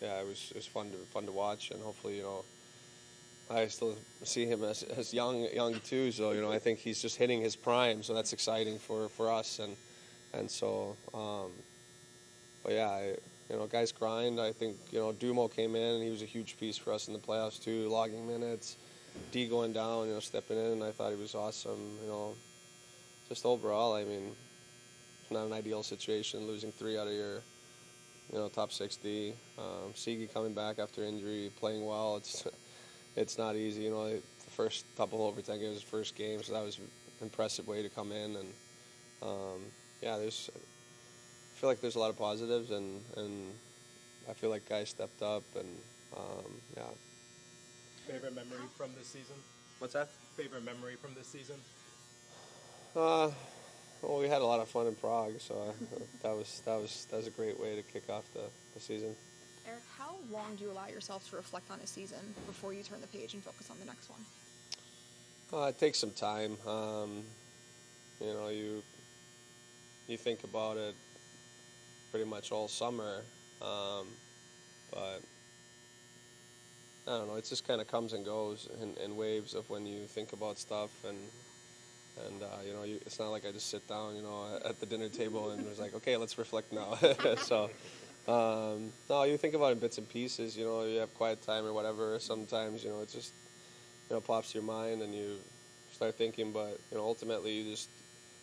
it was fun to watch, and hopefully, I still see him as young too. So I think he's just hitting his prime. So that's exciting for us, and so. But yeah, guys grind. I think, Dumo came in, and he was a huge piece for us in the playoffs too, logging minutes. D going down, stepping in, and I thought he was awesome. Just overall, I mean, it's not an ideal situation, losing 3 out of your, top 60. Sigi coming back after injury, playing well. It's not easy. The first couple overtime games, first game, so that was an impressive way to come in. And I feel like there's a lot of positives, and I feel like guys stepped up, and yeah. Favorite memory from this season? What's that? Favorite memory from this season? Well, we had a lot of fun in Prague, so that was a great way to kick off the season. Erik, how long do you allow yourself to reflect on a season before you turn the page and focus on the next one? It takes some time. You think about it pretty much all summer, but I don't know. It just kind of comes and goes in waves of when you think about stuff, and it's not like I just sit down, at the dinner table and was like, okay, let's reflect now. So No, you think about it in bits and pieces. You have quiet time or whatever. Sometimes, it just, pops to your mind and you start thinking. But, ultimately you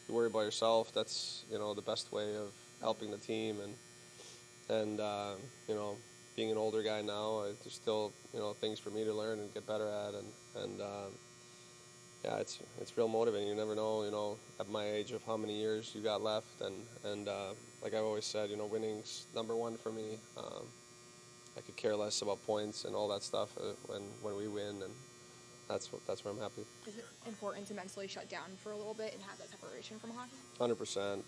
worry about yourself. That's, the best way of helping the team. And being an older guy now, there's still, things for me to learn and get better at. And yeah, it's real motivating. You never know, at my age of how many years you got left. And like I've always said, winning's number one for me. I could care less about points and all that stuff when we win, and that's where I'm happy. Is it important to mentally shut down for a little bit and have that separation from hockey? 100%.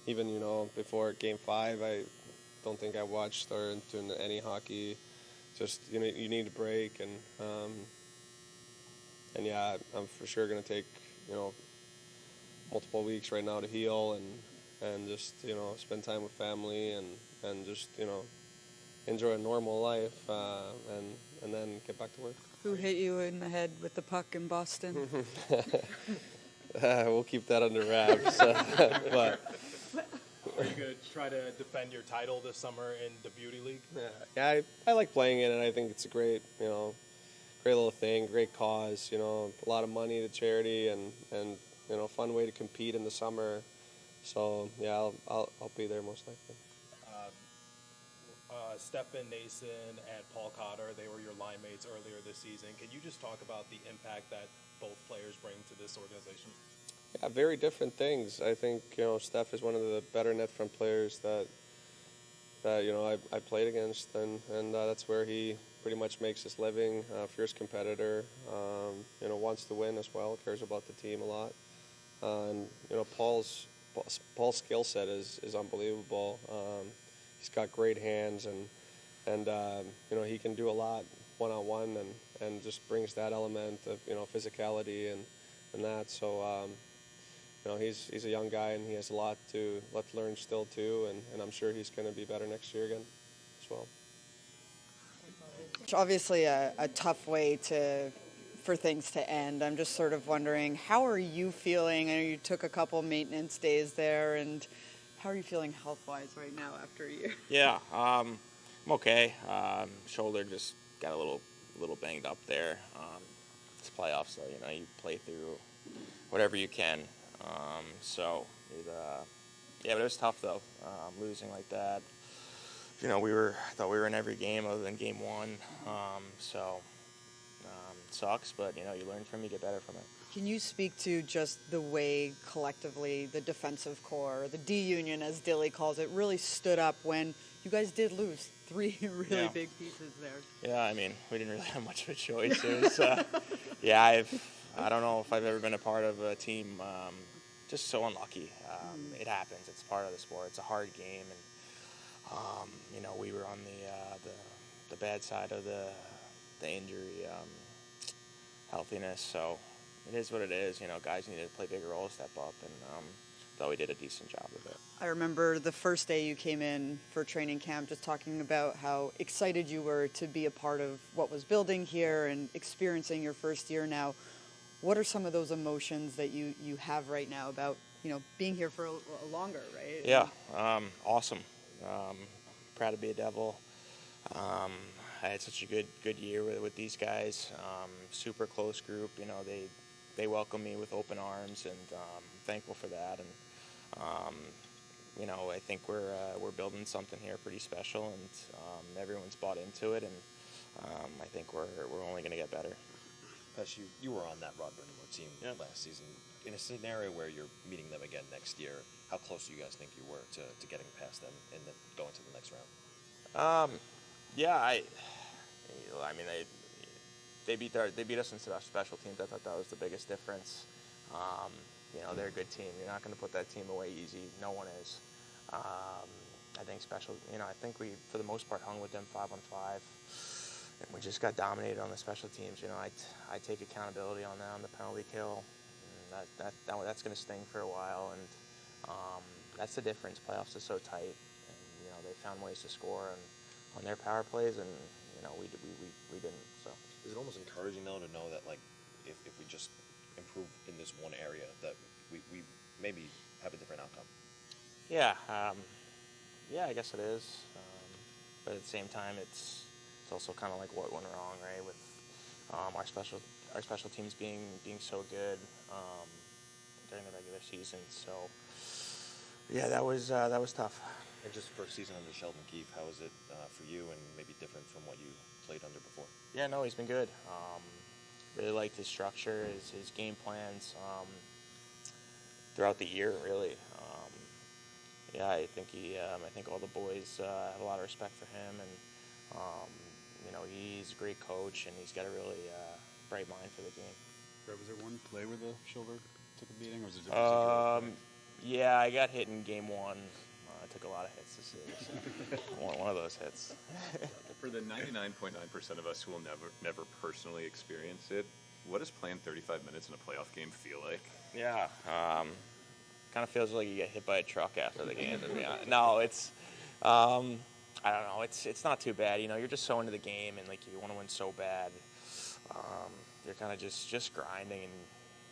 Even, before Game 5, I don't think I watched or into any hockey. Just, you need a break, and yeah, I'm for sure going to take, multiple weeks right now to heal and just, spend time with family and just, enjoy a normal life and then get back to work. Who hit you in the head with the puck in Boston? We'll keep that under wraps. But are you going to try to defend your title this summer in the Beauty League? Yeah, I like playing in it. I think it's a great, great little thing, great cause. A lot of money to charity and fun way to compete in the summer. So yeah, I'll be there most likely. Stefan Noesen and Paul Cotter, they were your line mates earlier this season. Can you just talk about the impact that both players bring to this organization? Yeah, very different things. I think, Steph is one of the better net front players that I played against, and that's where he pretty much makes his living. Fierce competitor, wants to win as well, cares about the team a lot. And, Paul's skill set is unbelievable. He's got great hands, and he can do a lot one-on-one and just brings that element of, physicality and that. So, he's a young guy, and he has a lot to learn still, too, and I'm sure he's going to be better next year again as well. Obviously a tough way for things to end. I'm just sort of wondering, how are you feeling? I know you took a couple maintenance days there, and how are you feeling health-wise right now after a year? Yeah, I'm okay. Shoulder just got a little banged up there. It's playoffs, so you play through whatever you can. But it was tough though, losing like that. I thought we were in every game other than game 1. Sucks, but you learn from it, you get better from it. Can you speak to just the way collectively the defensive core, the D Union as Dilly calls it, really stood up when you guys did lose 3 really big pieces there? Yeah, we didn't really have much of a choice. It was, I don't know if I've ever been a part of a team just so unlucky. It happens. It's part of the sport. It's a hard game, and we were on the bad side of the injury healthiness. So it is what it is. Guys need to play bigger roles, step up, and thought we did a decent job of it. I remember the first day you came in for training camp, just talking about how excited you were to be a part of what was building here and experiencing your first year now. What are some of those emotions that you have right now about, being here for a longer, right? Yeah, awesome. Proud to be a Devil. I had such a good year with these guys. Super close group. They welcome me with open arms, and thankful for that. And I think we're building something here pretty special, and everyone's bought into it, and I think we're only going to get better. Pesce, you were on that Rod Brind'Amour team last season. In a scenario where you're meeting them again next year, how close do you guys think you were to getting past them and then going to the next round? They beat us in special teams. I thought that was the biggest difference. They're a good team. You're not going to put that team away easy. No one is. I think we, for the most part, hung with them 5-on-5. And we just got dominated on the special teams. I take accountability on that, on the penalty kill. And that's going to sting for a while. And that's the difference. Playoffs are so tight. And, they found ways to score on their power plays, and, we didn't. So is it almost encouraging, though, to know that, if we just improve in this one area, that we maybe have a different outcome? Yeah. Yeah, I guess it is. But at the same time, it's also kind of like what went wrong, right? With our special teams being so good during the regular season. So yeah, that was tough. And just first season under Sheldon Keefe, how is it for you, and maybe different from what you played under before? Yeah, no, he's been good. Really liked his structure, his game plans throughout the year. Really, yeah, I think I think all the boys have a lot of respect for him, and you know, he's a great coach, and he's got a really bright mind for the game. Brett, was there one play where the shoulder took a beating, or was it different? Yeah, I got hit in game one. I took a lot of hits this year. So one of those hits. For the 99.9% of us who will never personally experience it, what does playing 35 minutes in a playoff game feel like? Yeah, kind of feels like you get hit by a truck after the game. To be honest. No, it's I don't know. It's not too bad. You know, you're just so into the game, and like you want to win so bad. You're kind of just grinding, and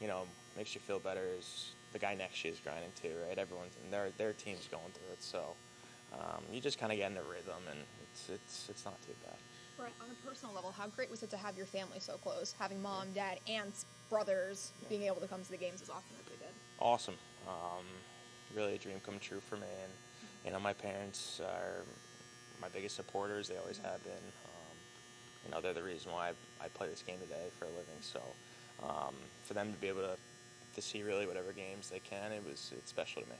you know, makes you feel better. Is the guy next to you is grinding too, right? Everyone's and their team's going through it, so you just kind of get in the rhythm, and it's not too bad. Brett, on a personal level, how great was it to have your family so close, having mom, dad, and brothers being able to come to the games as often as they did? Awesome. Really a dream come true for me, and you know, my parents are my biggest supporters. They always have been. You know, they're the reason why I play this game today for a living. So for them to be able to see really whatever games they can, it's special to me.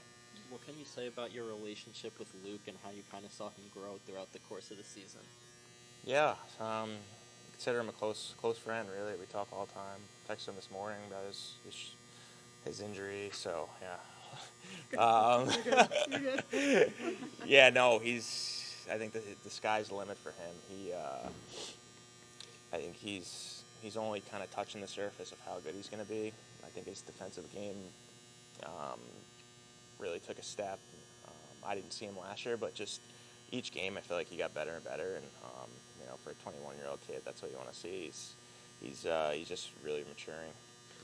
What can you say about your relationship with Luke and how you kind of saw him grow throughout the course of the season? Yeah, consider him a close friend. Really, we talk all the time. Texted him this morning about his injury. So yeah, You're good. yeah. No, I think the sky's the limit for him. I think he's only kind of touching the surface of how good he's going to be. I think his defensive game really took a step. I didn't see him last year, but just each game, I feel like he got better and better. And you know, for a 21-year-old kid, that's what you want to see. He's just really maturing.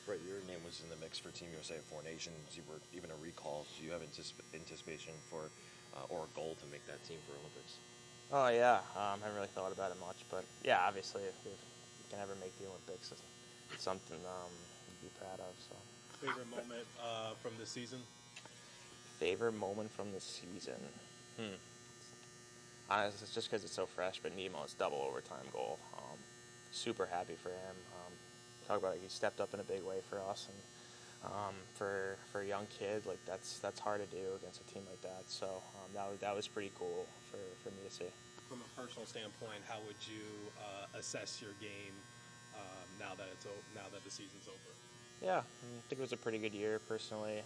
Right, your name was in the mix for Team USA at Four Nations. You were even a recall. Do you have anticipation for or a goal to make that team for Olympics? Oh yeah, I haven't really thought about it much, but yeah, obviously if you can ever make the Olympics, it's something to be proud of. So. Favorite moment from the season? Favorite moment from the season? Honestly, it's just because it's so fresh, but Nemo's double overtime goal. Super happy for him. Talk about it, he stepped up in a big way for us, and for a young kid, like that's hard to do against a team like that. So that was pretty cool for me to see. From a personal standpoint, how would you assess your game now that the season's over? Yeah, I think it was a pretty good year personally.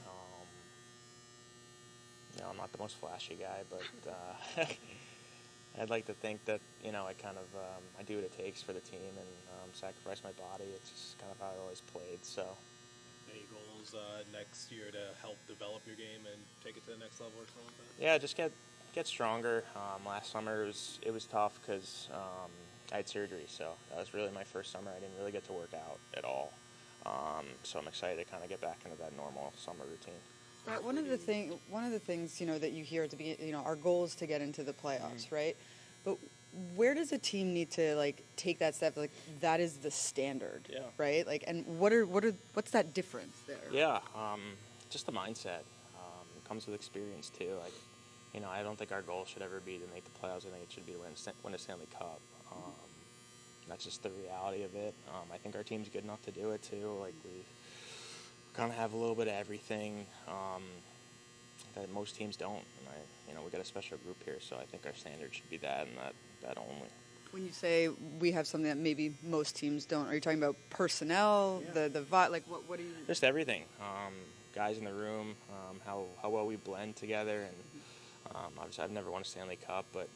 You know, I'm not the most flashy guy, but I'd like to think that, you know, I kind of I do what it takes for the team and sacrifice my body. It's just kind of how I always played. So. Any goals next year to help develop your game and take it to the next level or something like that? Yeah, just get stronger. Last summer it was tough because I had surgery, so that was really my first summer. I didn't really get to work out at all. So I'm excited to kind of get back into that normal summer routine. Right, one of the things, you know, that you hear at the beginning, you know, our goal is to get into the playoffs, right? But where does a team need to like take that step? Like that is the standard, right? Like, and what's that difference there? Yeah, just the mindset. It comes with experience too. Like, you know, I don't think our goal should ever be to make the playoffs. I think it should be to win a Stanley Cup. That's just the reality of it. I think our team's good enough to do it too. Like we kind of have a little bit of everything that most teams don't. And you know, we got a special group here, so I think our standard should be that and that only. When you say we have something that maybe most teams don't, are you talking about personnel, the vibe, like what do you? Just everything. Guys in the room, how well we blend together, and obviously I've never won a Stanley Cup, but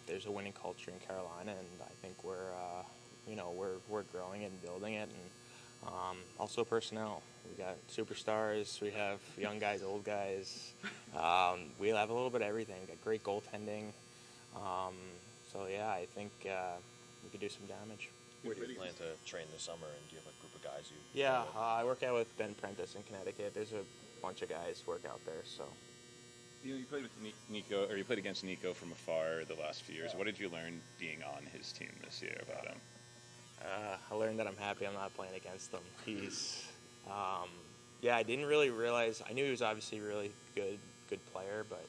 there's a winning culture in Carolina, and I think we're growing it and building it, and also personnel. We got superstars, we have young guys, old guys. We have a little bit of everything. We got great goaltending. So yeah, I think we could do some damage. Where do you plan to train this summer, and do you have a group of guys you? Yeah, I work out with Ben Prentice in Connecticut. There's a bunch of guys work out there, so. You played with Nico, or you played against Nico from afar the last few years. Yeah. What did you learn being on his team this year about him? I learned that I'm happy I'm not playing against him. He's, I didn't really realize. I knew he was obviously a really good player, but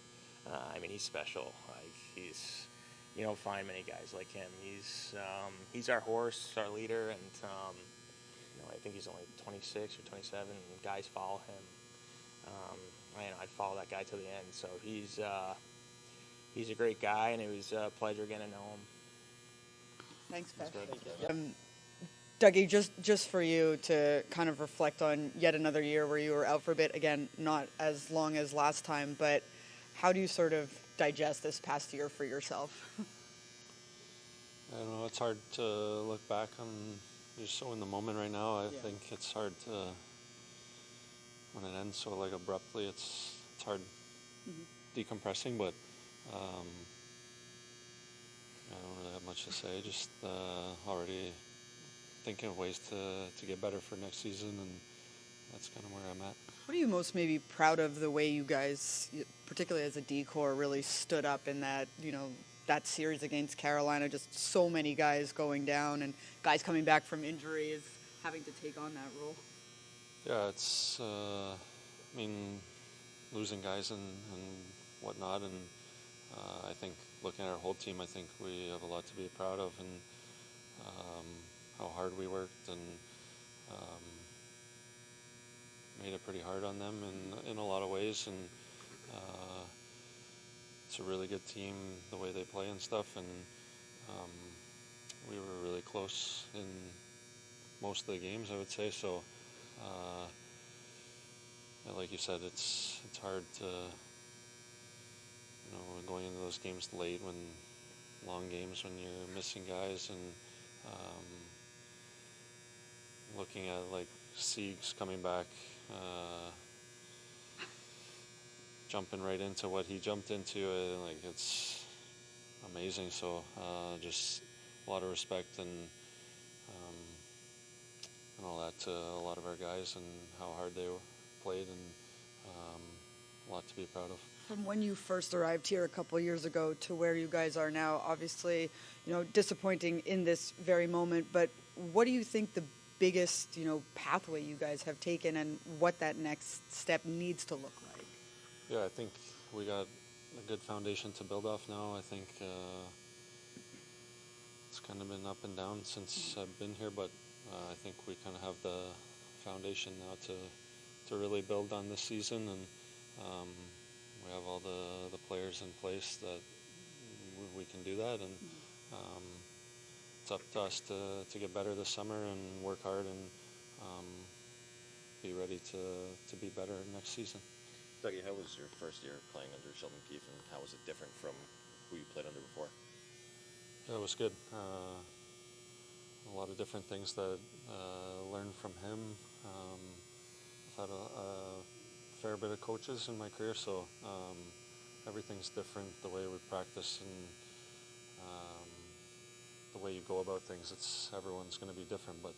I mean, he's special. Like you don't find many guys like him. He's our horse, our leader, and I think he's only 26 or 27, and guys follow him. I'd follow that guy to the end. So he's a great guy, and it was a pleasure getting to know him. Thanks, Pesce. Dougie, just for you to kind of reflect on yet another year where you were out for a bit, again, not as long as last time, but how do you sort of digest this past year for yourself? I don't know, it's hard to look back on. You're so in the moment right now. I think it's hard to, when it ends so like abruptly, it's hard decompressing, but I don't really have much to say. Just already thinking of ways to get better for next season, and that's kind of where I'm at. What are you most maybe proud of the way you guys, particularly as a D-corps, really stood up in that, that series against Carolina, just so many guys going down and guys coming back from injuries, having to take on that role? Yeah, it's, losing guys and whatnot, and I think looking at our whole team, I think we have a lot to be proud of, and how hard we worked, and made it pretty hard on them in a lot of ways, and it's a really good team, the way they play and stuff, and we were really close in most of the games, I would say. So, like you said, it's hard to, going into those games late, when long games, when you're missing guys, and looking at like Siegs coming back, jumping right into what he jumped into, it's amazing. So just a lot of respect and all that to a lot of our guys, and how hard they played, and a lot to be proud of. From when you first arrived here a couple years ago to where you guys are now, obviously, disappointing in this very moment, but what do you think the biggest, pathway you guys have taken, and what that next step needs to look like? Yeah, I think we got a good foundation to build off now. I think it's kind of been up and down since I've been here, but I think we kind of have the foundation now to really build on this season, and we have all the players in place that we can do that, and it's up to us to get better this summer and work hard, and be ready to be better next season. Dougie, how was your first year playing under Sheldon Keefe, and how was it different from who you played under before? Yeah, it was good. A lot of different things that learned from him. I've had a fair bit of coaches in my career, so everything's different. The way we practice and the way you go about things, everyone's going to be different, but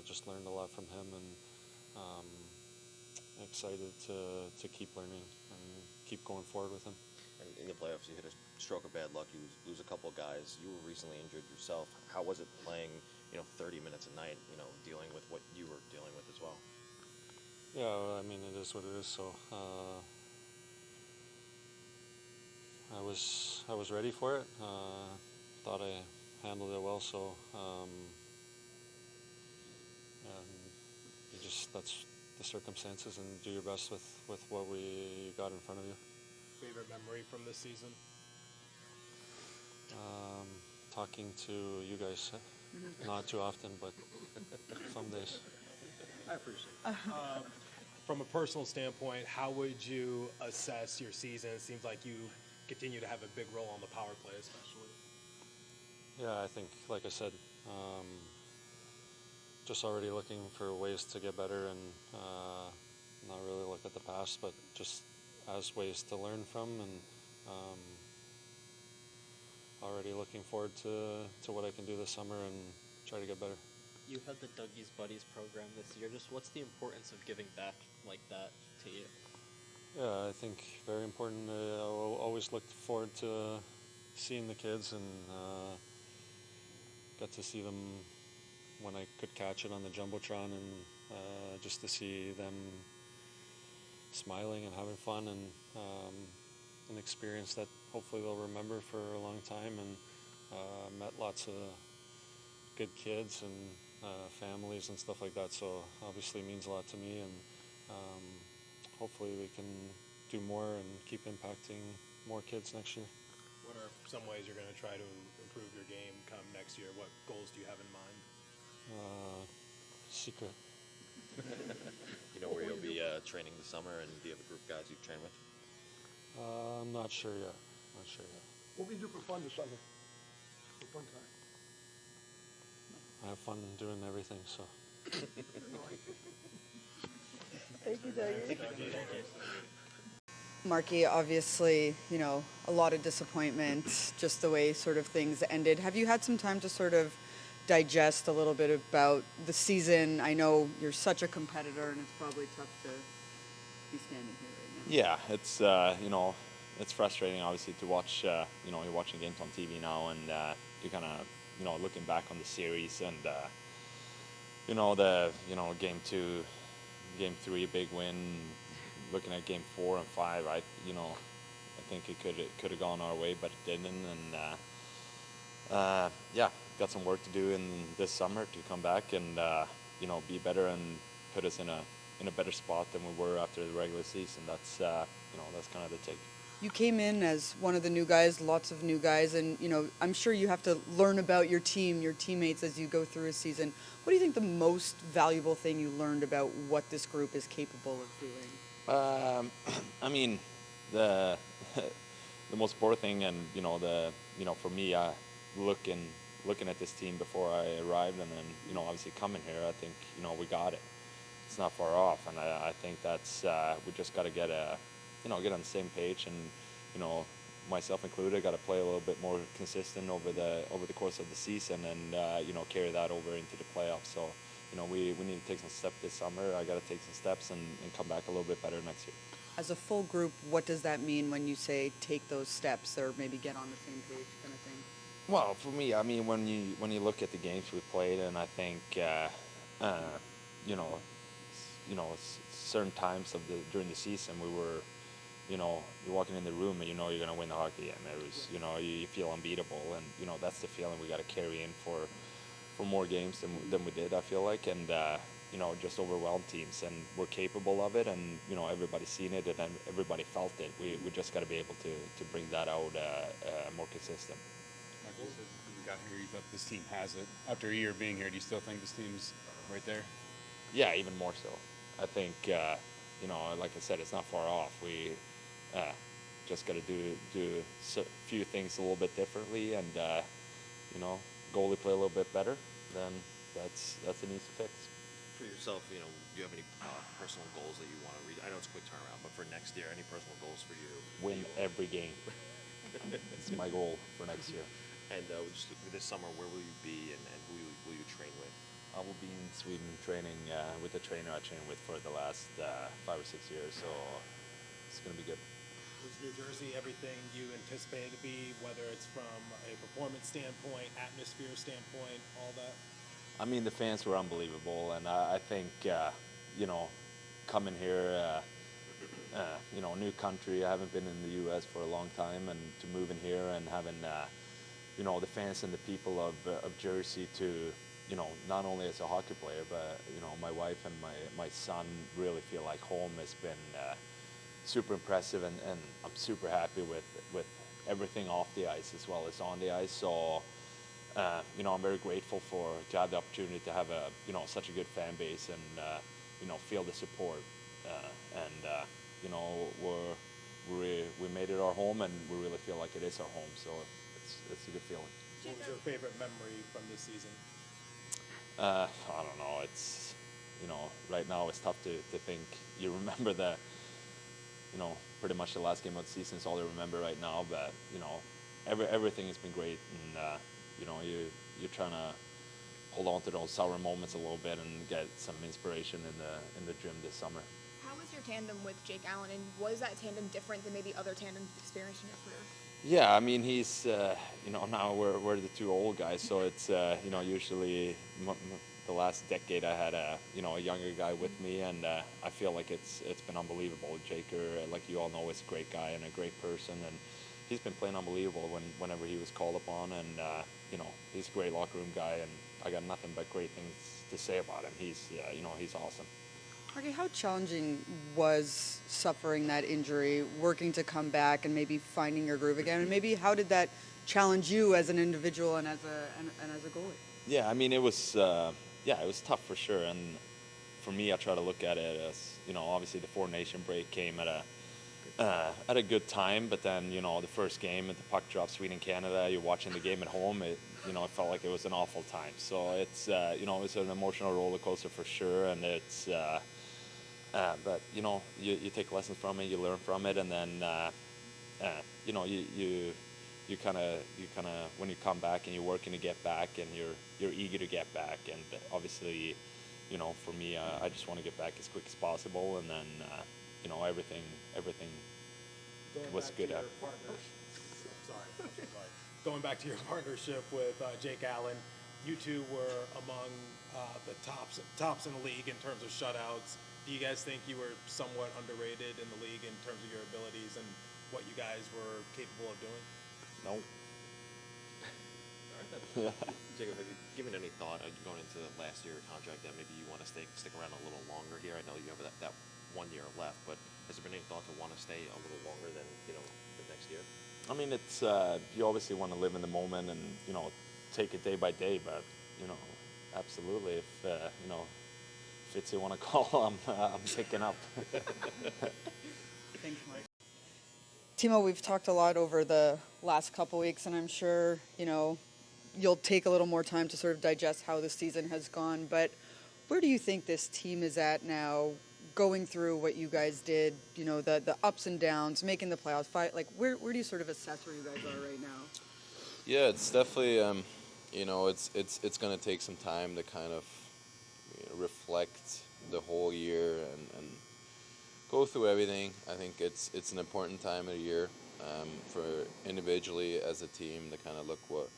just learned a lot from him, and excited to keep learning and keep going forward with him. And in the playoffs, you hit a stroke of bad luck. You lose a couple of guys. You were recently injured yourself. How was it playing, 30 minutes a night, dealing with what you were dealing with as well? Yeah, well, it is what it is. So I was ready for it. Thought I handled it well. So that's the circumstances, and do your best with what we got in front of you. Favorite memory from this season? Talking to you guys, not too often, but some days. I appreciate it. From a personal standpoint, how would you assess your season? It seems like you continue to have a big role on the power play, especially. Yeah, I think, like I said, just already looking for ways to get better, and not really look at the past, but just as ways to learn from, and already looking forward to what I can do this summer and try to get better. You had the Dougie's Buddies program this year. Just what's the importance of giving back like that to you? Yeah, I think very important. I always looked forward to seeing the kids and got to see them when I could catch it on the Jumbotron and just to see them smiling and having fun and an experience that hopefully they'll remember for a long time, and met lots of good kids and families and stuff like that, so obviously it means a lot to me, and hopefully we can do more and keep impacting more kids next year. What are some ways you're going to try to improve your game come next year? What goals do you have in mind? Secret. You know where you'll be training this summer, and do you have a group of guys you train with? I'm not sure yet. What will you do for fun this summer? For fun time? I have fun doing everything, so. Thank you, Dougie. Marky, obviously, you know, a lot of disappointment, just the way sort of things ended. Have you had some time to sort of digest a little bit about the season? I know you're such a competitor, and it's probably tough to be standing here right now. Yeah, it's it's frustrating obviously to watch. You're watching games on TV now, and you're kind of looking back on the series, and game 2, game 3, big win. Looking at game 4 and 5, I think it could have gone our way, but it didn't, and got some work to do in this summer to come back and be better and put us in a better spot than we were after the regular season. That's that's kind of the take. You came in as one of the new guys, lots of new guys, and I'm sure you have to learn about your team, your teammates as you go through a season. What do you think the most valuable thing you learned about what this group is capable of doing? I mean, the most important thing, and for me, looking at this team before I arrived, and then obviously coming here, I think we got it. It's not far off, and I think that's we just got to get get on the same page, and myself included, got to play a little bit more consistent over the course of the season, and carry that over into the playoffs. So we need to take some steps this summer. I got to take some steps and come back a little bit better next year. As a full group, what does that mean when you say take those steps, or maybe get on the same page kind of thing? Well, for me, I mean, when you look at the games we played, and I think certain times during the season we were, you're walking in the room and you're going to win the hockey game. It was, you feel unbeatable, and that's the feeling we got to carry in for more games than we did, I feel like, and just overwhelm teams, and we're capable of it, and everybody's seen it, and everybody felt it. We just got to be able to bring that out more consistent. Michael, when you got here, you thought this team has it. After a year of being here, do you still think this team's right there? Yeah, even more so. I think like I said, it's not far off. We just got to do a few things a little bit differently, and goalie play a little bit better. Then that's an easy fix. For yourself, do you have any personal goals that you want to reach? I know it's a quick turnaround, but for next year, any personal goals for you? Win every game. It's my goal for next year. And just this summer, where will you be, and who will you train with? I will be in Sweden training with the trainer I trained with for the last 5 or 6 years, so it's going to be good. Was New Jersey everything you anticipated to be, whether it's from a performance standpoint, atmosphere standpoint, all that? I mean, the fans were unbelievable, and I think, coming here, new country, I haven't been in the U.S. for a long time, and to move in here and having, the fans and the people of Jersey to, not only as a hockey player, but, my wife and my son really feel like home has been super impressive, and I'm super happy with everything off the ice as well as on the ice. So, I'm very grateful to have the opportunity to have such a good fan base, and feel the support, we made it our home, and we really feel like it is our home. So it's a good feeling. What was your favorite memory from this season? I don't know. It's right now it's tough to think. You remember pretty much the last game of the season is all you remember right now. But everything has been great, and you're trying to hold on to those sour moments a little bit and get some inspiration in the gym this summer. How was your tandem with Jake Allen, and was that tandem different than maybe other tandems you've experienced in your career? Yeah, I mean, he's, now we're the two old guys, so it's, usually the last decade I had a younger guy with me, and I feel like it's been unbelievable. Jaker, like you all know, is a great guy and a great person, and he's been playing unbelievable whenever he was called upon, and, he's a great locker room guy, and I got nothing but great things to say about him. He's awesome. Okay, how challenging was suffering that injury, working to come back and maybe finding your groove again? And maybe how did that challenge you as an individual and as a goalie? Yeah, I mean, it was tough for sure. And for me, I try to look at it as, obviously the Four Nation break came at a good time, but then, the first game at the puck drop, Sweden-Canada, you're watching the game at home, it felt like it was an awful time. So it's, it's an emotional roller coaster for sure, and it's, but you take lessons from it, you learn from it, and then you kind of when you come back and you're working to get back and you're eager to get back, and obviously, for me, I just want to get back as quick as possible, and then everything was good. Going back to your partnership with Jake Allen, you two were among the tops in the league in terms of shutouts. Do you guys think you were somewhat underrated in the league in terms of your abilities and what you guys were capable of doing? No. All right, then. Jacob, have you given any thought going into the last year contract that maybe you want to stick around a little longer here? I know you have that 1 year left, but has there been any thought to want to stay a little longer than the next year? I mean, it's you obviously want to live in the moment and take it day by day, but absolutely, if if you want to call, I'm picking up. Thanks, Mike. Timo, we've talked a lot over the last couple weeks, and I'm sure, you'll take a little more time to sort of digest how the season has gone, but where do you think this team is at now, going through what you guys did, the ups and downs, making the playoffs, where do you sort of assess where you guys are right now? Yeah, it's definitely, it's going to take some time to kind of reflect the whole year and go through everything. I think it's an important time of the year for individually as a team to kind of look what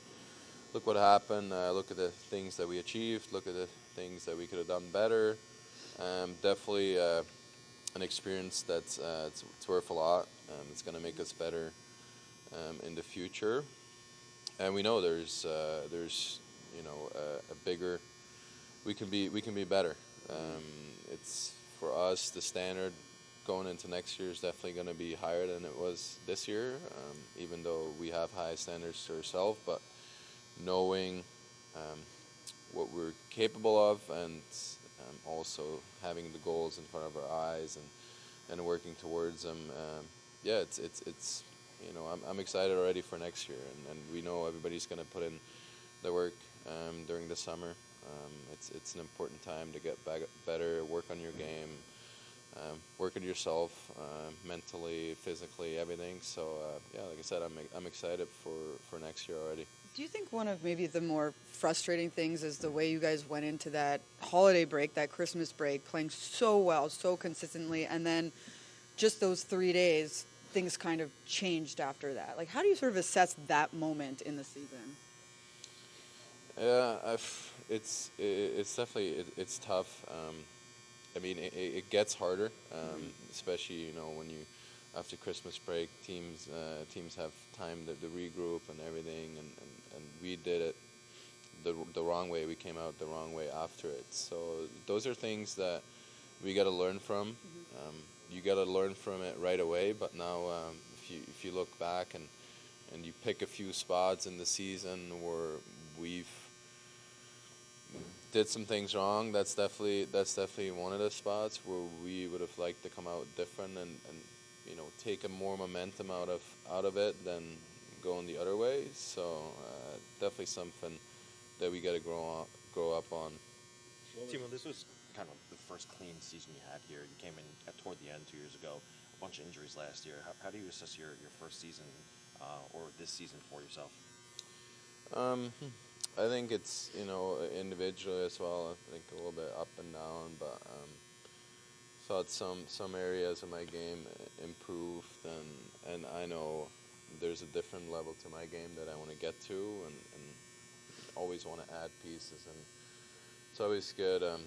happened, look at the things that we achieved, look at the things that we could have done better. Definitely an experience that's it's worth a lot. It's going to make us better in the future, and we know there's a bigger. We can be better. It's for us, the standard going into next year is definitely going to be higher than it was this year, even though we have high standards to ourselves. But knowing what we're capable of, and also having the goals in front of our eyes and working towards them, it's I'm excited already for next year, and we know everybody's going to put in the work during the summer. It's an important time to get better, work on your game, work on yourself, mentally, physically, everything. So like I said, I'm excited for next year already. Do you think one of maybe the more frustrating things is the way you guys went into that holiday break, that Christmas break, playing so well, so consistently, and then just those 3 days, things kind of changed after that? Like, how do you sort of assess that moment in the season? Yeah, it's definitely it's tough. I mean, it gets harder, especially when you after Christmas break, teams have time to regroup and everything, and we did it the wrong way. We came out the wrong way after it. So those are things that we got to learn from. You got to learn from it right away. But now, if you look back and you pick a few spots in the season where we've did some things wrong, that's definitely one of the spots where we would have liked to come out different and take a more momentum out of it than going the other way. So definitely something that we got to grow up on. Timo, this was kind of the first clean season you had here. You came in toward the end 2 years ago. A bunch of injuries last year. How do you assess your first season or this season for yourself? I think it's individually as well. I think a little bit up and down, but thought some areas of my game improved, and I know there's a different level to my game that I want to get to, and always want to add pieces, and it's always good. I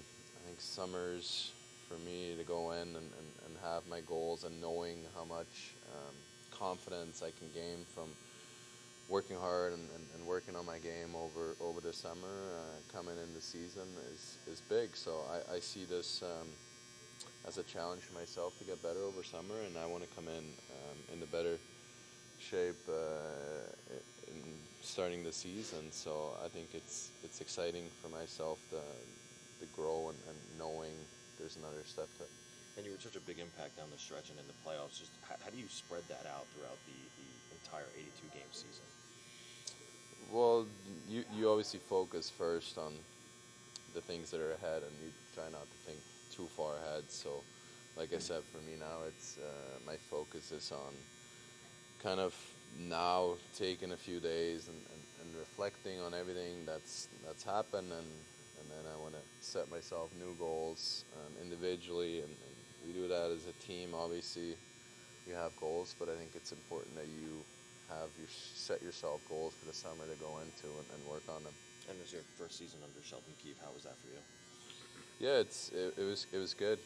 think summers for me to go in and have my goals and knowing how much confidence I can gain from working hard and working on my game over the summer, coming in the season is big. So I see this as a challenge for myself to get better over summer, and I want to come in the better shape in starting the season. So I think it's exciting for myself to grow and knowing there's another step to it. And you were such a big impact down the stretch and in the playoffs. Just how do you spread that out throughout the entire 82-game season? Well, you obviously focus first on the things that are ahead, and you try not to think too far ahead. So, like I said, for me now, it's my focus is on kind of now taking a few days and reflecting on everything that's happened, and then I want to set myself new goals individually, and we do that as a team. Obviously, you have goals, but I think it's important that you set yourself goals for the summer to go into and work on them. And it was your first season under Sheldon Keefe. How was that for you? Yeah, it was good.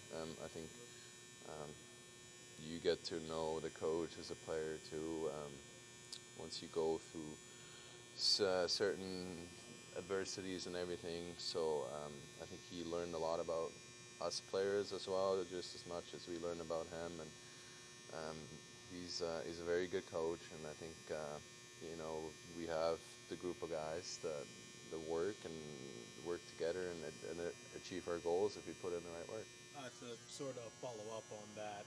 I think you get to know the coach as a player too. Once you go through certain adversities and everything, so I think he learned a lot about us players as well, just as much as we learned about him. And he's a very good coach, and I think we have the group of guys that work together and achieve our goals if we put in the right work. To sort of follow up on that,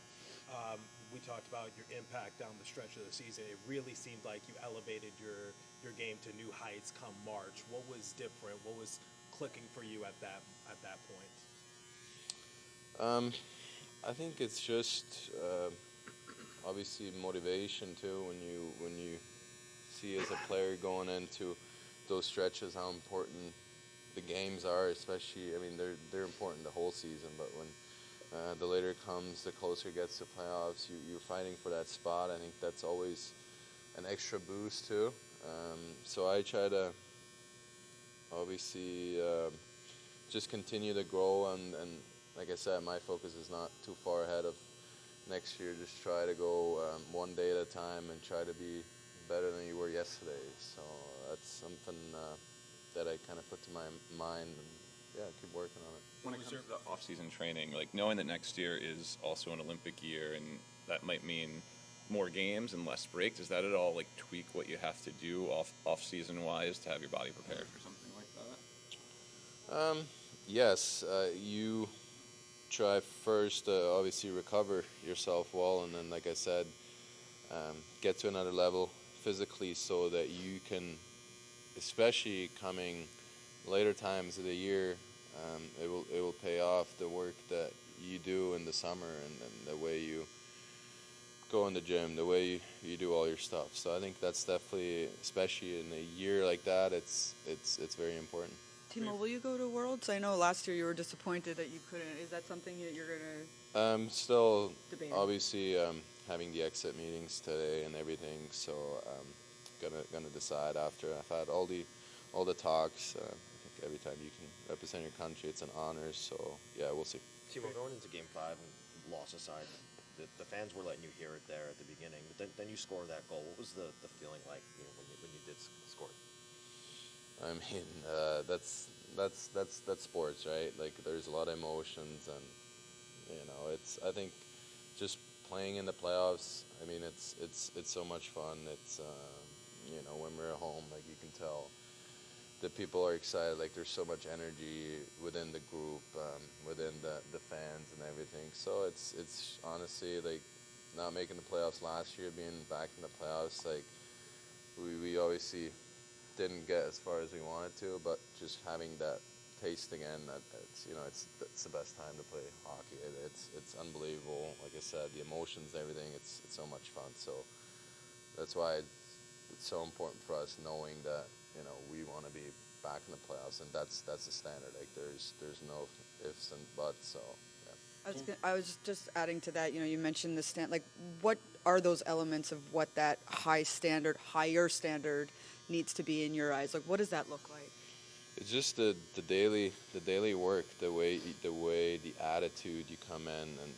we talked about your impact down the stretch of the season. It really seemed like you elevated your game to new heights come March. What was different? What was clicking for you at that point? I think it's just obviously motivation too. When you see as a player going into those stretches how important the games are, especially, I mean, they're important the whole season, but when the later it comes, the closer it gets to playoffs, you're fighting for that spot. I think that's always an extra boost too. So I try to obviously just continue to grow, and like I said, my focus is not too far ahead of next year. Just try to go one day at a time and try to be better than you were yesterday. So that's something that I kind of put to my mind, and keep working on it. When it comes to the off-season training, like knowing that next year is also an Olympic year, and that might mean more games and less breaks, does that at all like tweak what you have to do off-season wise to have your body prepared for something like that? Yes, you try first to obviously recover yourself well, and then, like I said, get to another level physically so that you can, especially coming later times of the year, it will pay off the work that you do in the summer and the way you go in the gym, the way you do all your stuff. So I think that's definitely, especially in a year like that, it's very important. Timo, will you go to Worlds? I know last year you were disappointed that you couldn't. Is that something that you're going to still debate? Obviously having the exit meetings today and everything, so gonna decide after I've had all the talks. I think every time you can represent your country, it's an honor. So yeah, we'll see. Timo, going into Game 5 and loss aside, the fans were letting you hear it there at the beginning, but then you score that goal. What was the feeling like when you did score it? I mean, that's sports, right? Like, there's a lot of emotions, and I think just playing in the playoffs. I mean, it's so much fun. It's when we're at home, like, you can tell the people are excited. Like, there's so much energy within the group, within the fans and everything. So it's honestly, like, not making the playoffs last year, being back in the playoffs, like, we obviously didn't get as far as we wanted to, but just having that taste again, it's the best time to play hockey. It's unbelievable. Like I said, the emotions, everything. It's so much fun. So that's why it's so important for us knowing that we want to be back in the playoffs, and that's the standard. Like, there's no ifs and buts. So yeah. I was just adding to that. You mentioned the stand. Like, what are those elements of what that higher standard needs to be in your eyes? Like, what does that look like? It's just the daily work, the way the attitude you come in and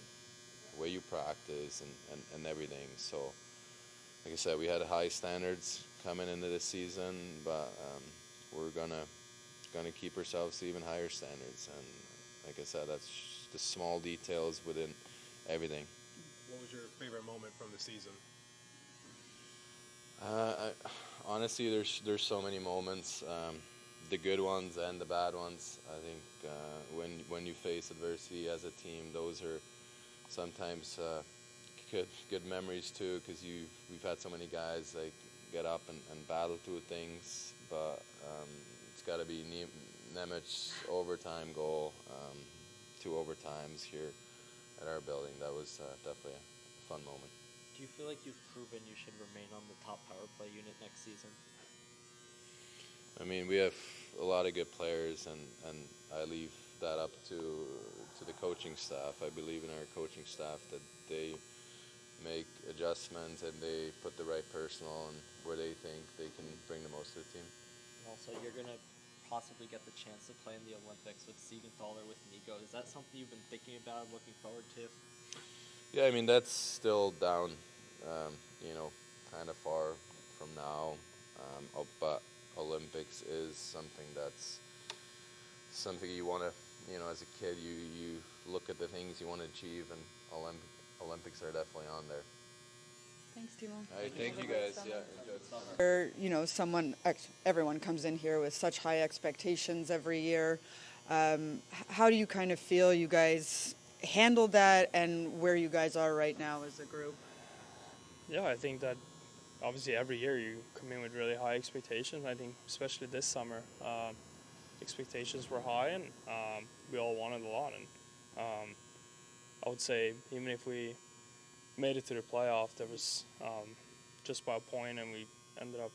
the way you practice and everything. So, like I said, we had high standards coming into this season, but we're gonna keep ourselves to even higher standards. And like I said, that's the small details within everything. What was your favorite moment from the season? Honestly, there's so many moments, the good ones and the bad ones. I think when you face adversity as a team, those are sometimes good memories too, because we've had so many guys like get up and battle through things, but it's got to be Nemec's overtime goal, 2 overtimes here at our building. That was definitely a fun moment. Do you feel like you've proven you should remain on the top power play unit next season? I mean, we have a lot of good players, and I leave that up to the coaching staff. I believe in our coaching staff that they make adjustments and they put the right personnel on where they think they can bring the most to the team. And also, you're going to possibly get the chance to play in the Olympics with Siegenthaler, with Nico. Is that something you've been thinking about, looking forward to? Yeah, I mean, that's still down, kind of far from now. But Olympics is something you want to, as a kid, you look at the things you want to achieve, and Olympics are definitely on there. Thanks, Timo. All right, thank you guys. Yeah, enjoy. Everyone comes in here with such high expectations every year. How do you kind of feel you guys handled that, and where you guys are right now as a group? Yeah, I think that obviously every year you come in with really high expectations. I think especially this summer, expectations were high, and we all wanted a lot. And I would say even if we made it to the playoff, there was just by a point, and we ended up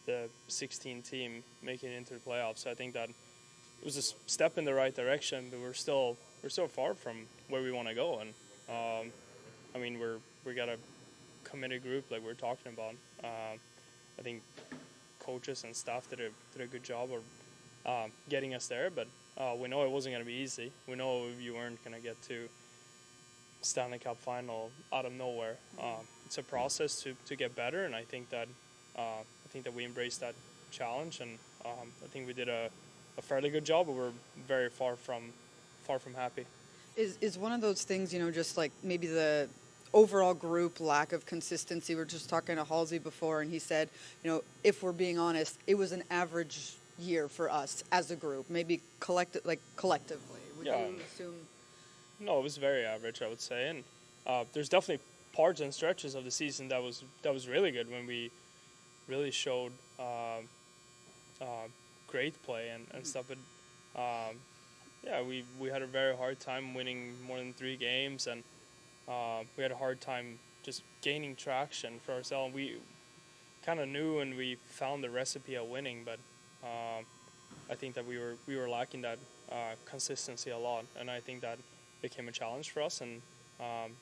the 16 team making it into the playoffs. So I think that it was a step in the right direction, but we're still far from where we want to go. And I mean, we got a committed group like we're talking about. I think coaches and staff did a good job of getting us there, but we know it wasn't going to be easy. We know you weren't going to get to Stanley Cup final out of nowhere. It's a process to get better, and I think that we embraced that challenge, and I think we did a fairly good job, but we're very far from happy. Is one of those things, just like maybe the overall group lack of consistency? We were just talking to Halsey before, and he said, if we're being honest, it was an average year for us as a group, maybe collectively. Would you assume? No, it was very average, I would say, and there's definitely parts and stretches of the season that was really good when we really showed great play and stuff. But we had a very hard time winning more than 3 games, and we had a hard time just gaining traction for ourselves. We kind of knew and we found the recipe of winning, but I think that we were lacking that consistency a lot, and I think that became a challenge for us, and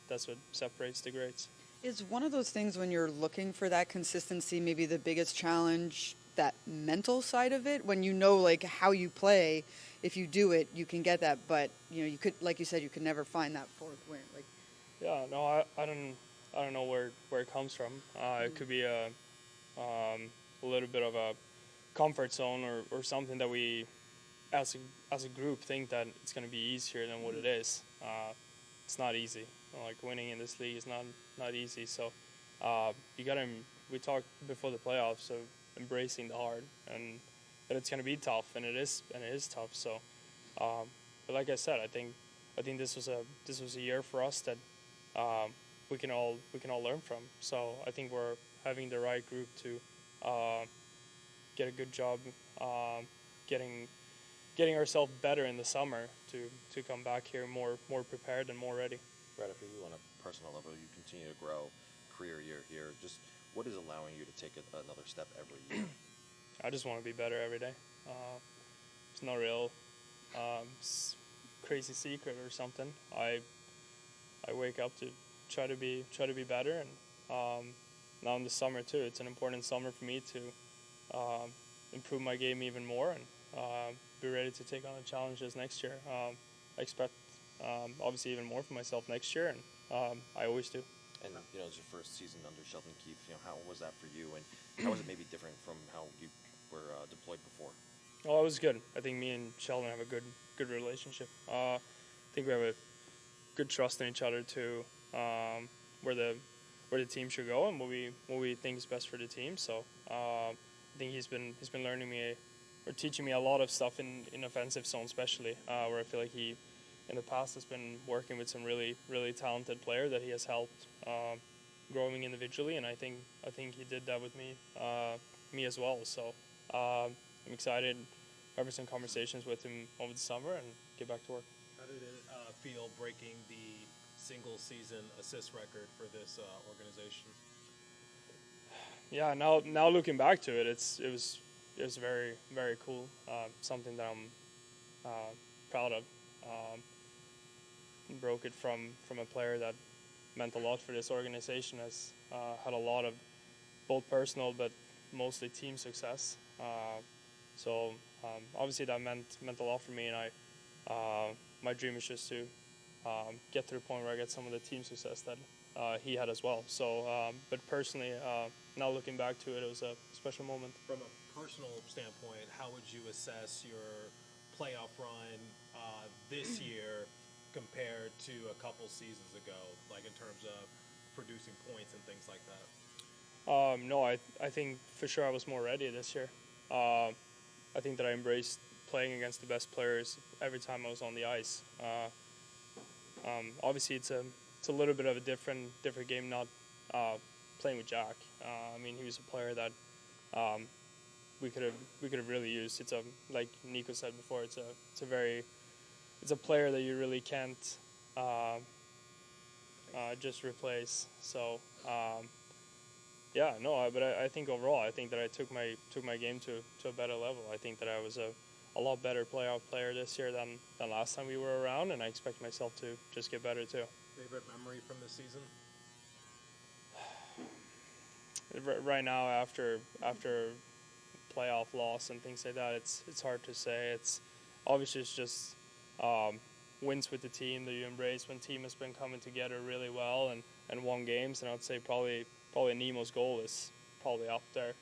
that's what separates the greats. Is one of those things when you're looking for that consistency maybe the biggest challenge, that mental side of it, when like how you play? If you do it, you can get that, but you could, like you said, you could never find that 4th win. Like, yeah, no, I don't know where it comes from. It could be a little bit of a comfort zone or something that we as a group think that it's going to be easier than what it is. It's not easy. Like, winning in this league is not easy. So you got to. We talked before the playoffs of embracing the hard, and that it's going to be tough, and it is tough. So, but like I said, I think this was a year for us that we can all learn from. So I think we're having the right group to get a good job getting ourselves better in the summer to come back here more prepared and more ready. Brad, for you on a personal level, you continue to grow, career year here. Just what is allowing you to take another step every year? I just want to be better every day. It's no real crazy secret or something. I wake up to try to be better, and now in the summer too. It's an important summer for me to improve my game even more and be ready to take on the challenges next year. I expect obviously even more for myself next year, and I always do. And you know, it's your first season under Sheldon Keefe. You know, how was that for you, and how was it maybe different from how you were deployed before? Oh, it was good. I think me and Sheldon have a good relationship. I think we have a good trust in each other to where the team should go and what we think is best for the team. So I think he's been learning me or teaching me a lot of stuff in offensive zone, especially where I feel like he in the past has been working with some really talented player that he has helped growing individually, and I think he did that with me as well. So I'm excited. Have some conversations with him over the summer and get back to work. How did it feel breaking the single season assist record for this organization? Yeah, now looking back to it, it was very, very cool. Something that I'm proud of. Broke it from a player that meant a lot for this organization. Has had a lot of both personal but mostly team success. So obviously that meant a lot for me, and my dream is just to get to the point where I get some of the team success that he had as well. So, but personally, now looking back to it, it was a special moment. From a personal standpoint, how would you assess your playoff run this year compared to a couple seasons ago, like in terms of producing points and things like that? No, I think for sure I was more ready this year. I think that I embraced playing against the best players every time I was on the ice. Obviously, it's a little bit of a different game not playing with Jack. I mean, he was a player that we could have really used. It's like Nico said before. It's a player that you really can't just replace. So. Yeah, no, but I think overall, I think that I took my game to a better level. I think that I was a lot better playoff player this year than last time we were around, and I expect myself to just get better too. Favorite memory from this season? Right now, after playoff loss and things like that, it's hard to say. It's obviously it's just wins with the team that you embrace when team has been coming together really well and won games, and I'd say probably Nemo's goal is probably up there.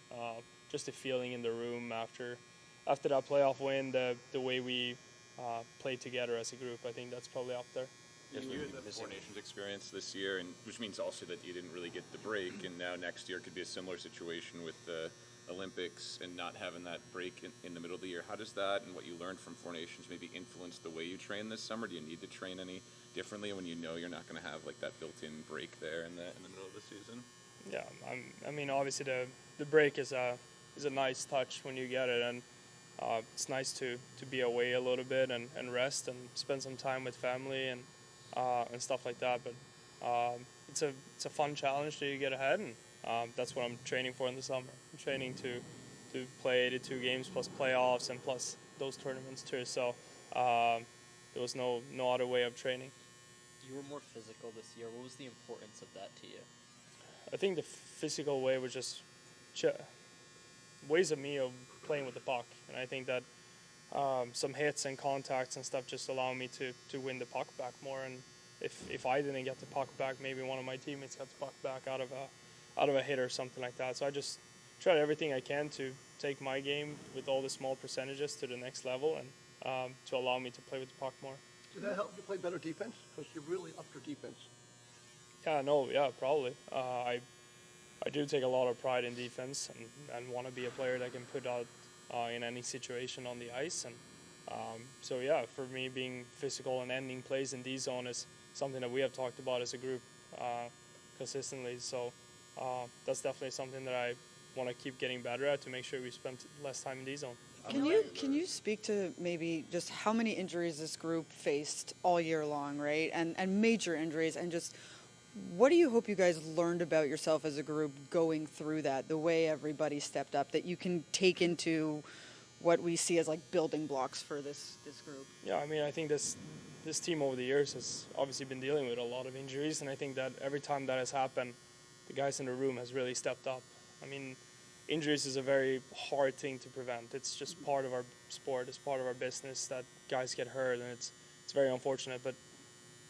Just the feeling in the room after that playoff win, the way we played together as a group, I think that's probably up there. Yes, you had the Four Nations experience this year, and which means also that you didn't really get the break, and now next year could be a similar situation with the Olympics and not having that break in the middle of the year. How does that and what you learned from Four Nations maybe influence the way you train this summer? Do you need to train any differently when you know you're not going to have like that built-in break there in the middle of the season? Yeah, I mean, obviously the break is a nice touch when you get it, and it's nice to be away a little bit and rest and spend some time with family and stuff like that. But it's a fun challenge that you get ahead, and that's what I'm training for in the summer. I'm training to play 82 games plus playoffs and plus those tournaments too. So there was no other way of training. You were more physical this year. What was the importance of that to you? I think the physical way was just ways of me of playing with the puck, and I think that some hits and contacts and stuff just allow me to win the puck back more. And if I didn't get the puck back, maybe one of my teammates got the puck back out of a hit or something like that. So I just tried everything I can to take my game with all the small percentages to the next level and to allow me to play with the puck more. Did that help you play better defense? Because you really upped your defense. Yeah, probably. I do take a lot of pride in defense and want to be a player that can put out in any situation on the ice. And so yeah, for me, being physical and ending plays in D-zone is something that we have talked about as a group consistently. So that's definitely something that I want to keep getting better at to make sure we spend less time in D-zone. Can you speak to maybe just how many injuries this group faced all year long, right? And major injuries, and just what do you hope you guys learned about yourself as a group going through that, the way everybody stepped up, that you can take into what we see as like building blocks for this group? Yeah, I mean, I think this this team over the years has obviously been dealing with a lot of injuries, and I think that every time that has happened, the guys in the room has really stepped up. I mean, injuries is a very hard thing to prevent. It's just part of our sport. It's part of our business that guys get hurt, and it's very unfortunate. But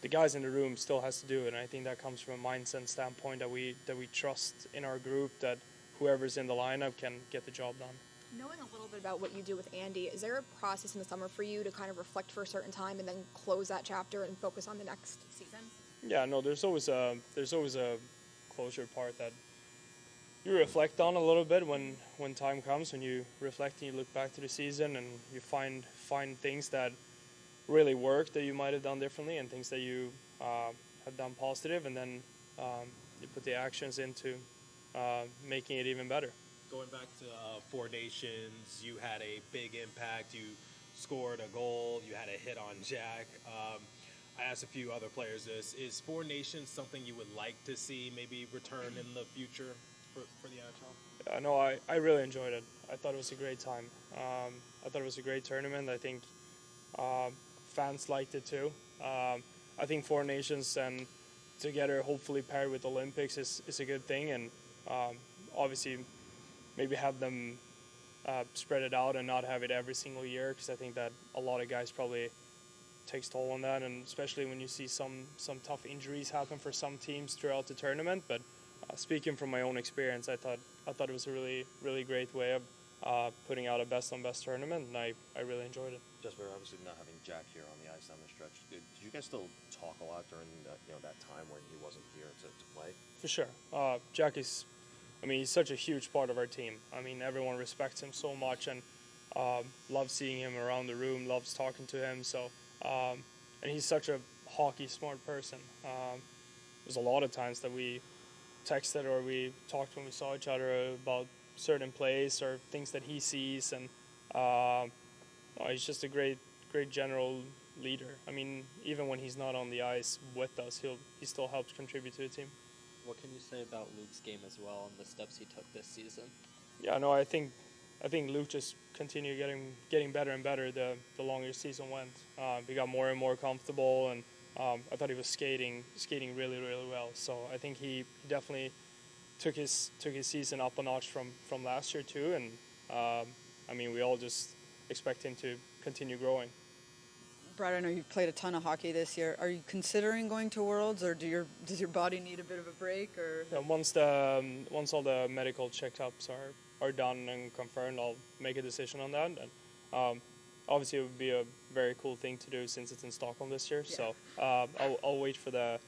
the guys in the room still has to do it, and I think that comes from a mindset standpoint that we trust in our group that whoever's in the lineup can get the job done. Knowing a little bit about what you do with Andy, is there a process in the summer for you to kind of reflect for a certain time and then close that chapter and focus on the next season? Yeah, no, there's always a closure part that you reflect on a little bit when time comes, when you reflect and you look back to the season and you find things that really work that you might have done differently and things that you have done positive, and then you put the actions into making it even better. Going back to Four Nations, you had a big impact. You scored a goal. You had a hit on Jack. I asked a few other players this. Is Four Nations something you would like to see maybe return in the future for the NHL? No, I really enjoyed it. I thought it was a great time. I thought it was a great tournament. I think fans liked it too. I think Four Nations and together, hopefully paired with Olympics, is a good thing. And obviously, maybe have them spread it out and not have it every single year, because I think that a lot of guys probably takes toll on that, and especially when you see some tough injuries happen for some teams throughout the tournament. But speaking from my own experience, I thought it was a really great way of putting out a best on best tournament, and I really enjoyed it. Jesper, obviously not having Jack here on the ice down the stretch, did you guys still talk a lot during that time when he wasn't here to play? For sure, Jack is. I mean, he's such a huge part of our team. I mean, everyone respects him so much and loves seeing him around the room, loves talking to him. So, and he's such a hockey smart person. There's a lot of times that we texted or we talked when we saw each other about certain plays or things that he sees, and he's just a great general leader. I mean, even when he's not on the ice with us, he still helps contribute to the team. What can you say about Luke's game as well and the steps he took this season? Yeah, no, I think Luke just continued getting better and better the longer the season went. He got more and more comfortable, and I thought he was skating really well. So I think he definitely took his season up a notch from last year too. And I mean, we all just expect him to continue growing. Brad, I know you've played a ton of hockey this year. Are you considering going to Worlds, or does your body need a bit of a break? Or once all the medical checkups are done and confirmed, I'll make a decision on that. And obviously, it would be a very cool thing to do since it's in Stockholm this year. Yeah. So I'll wait for the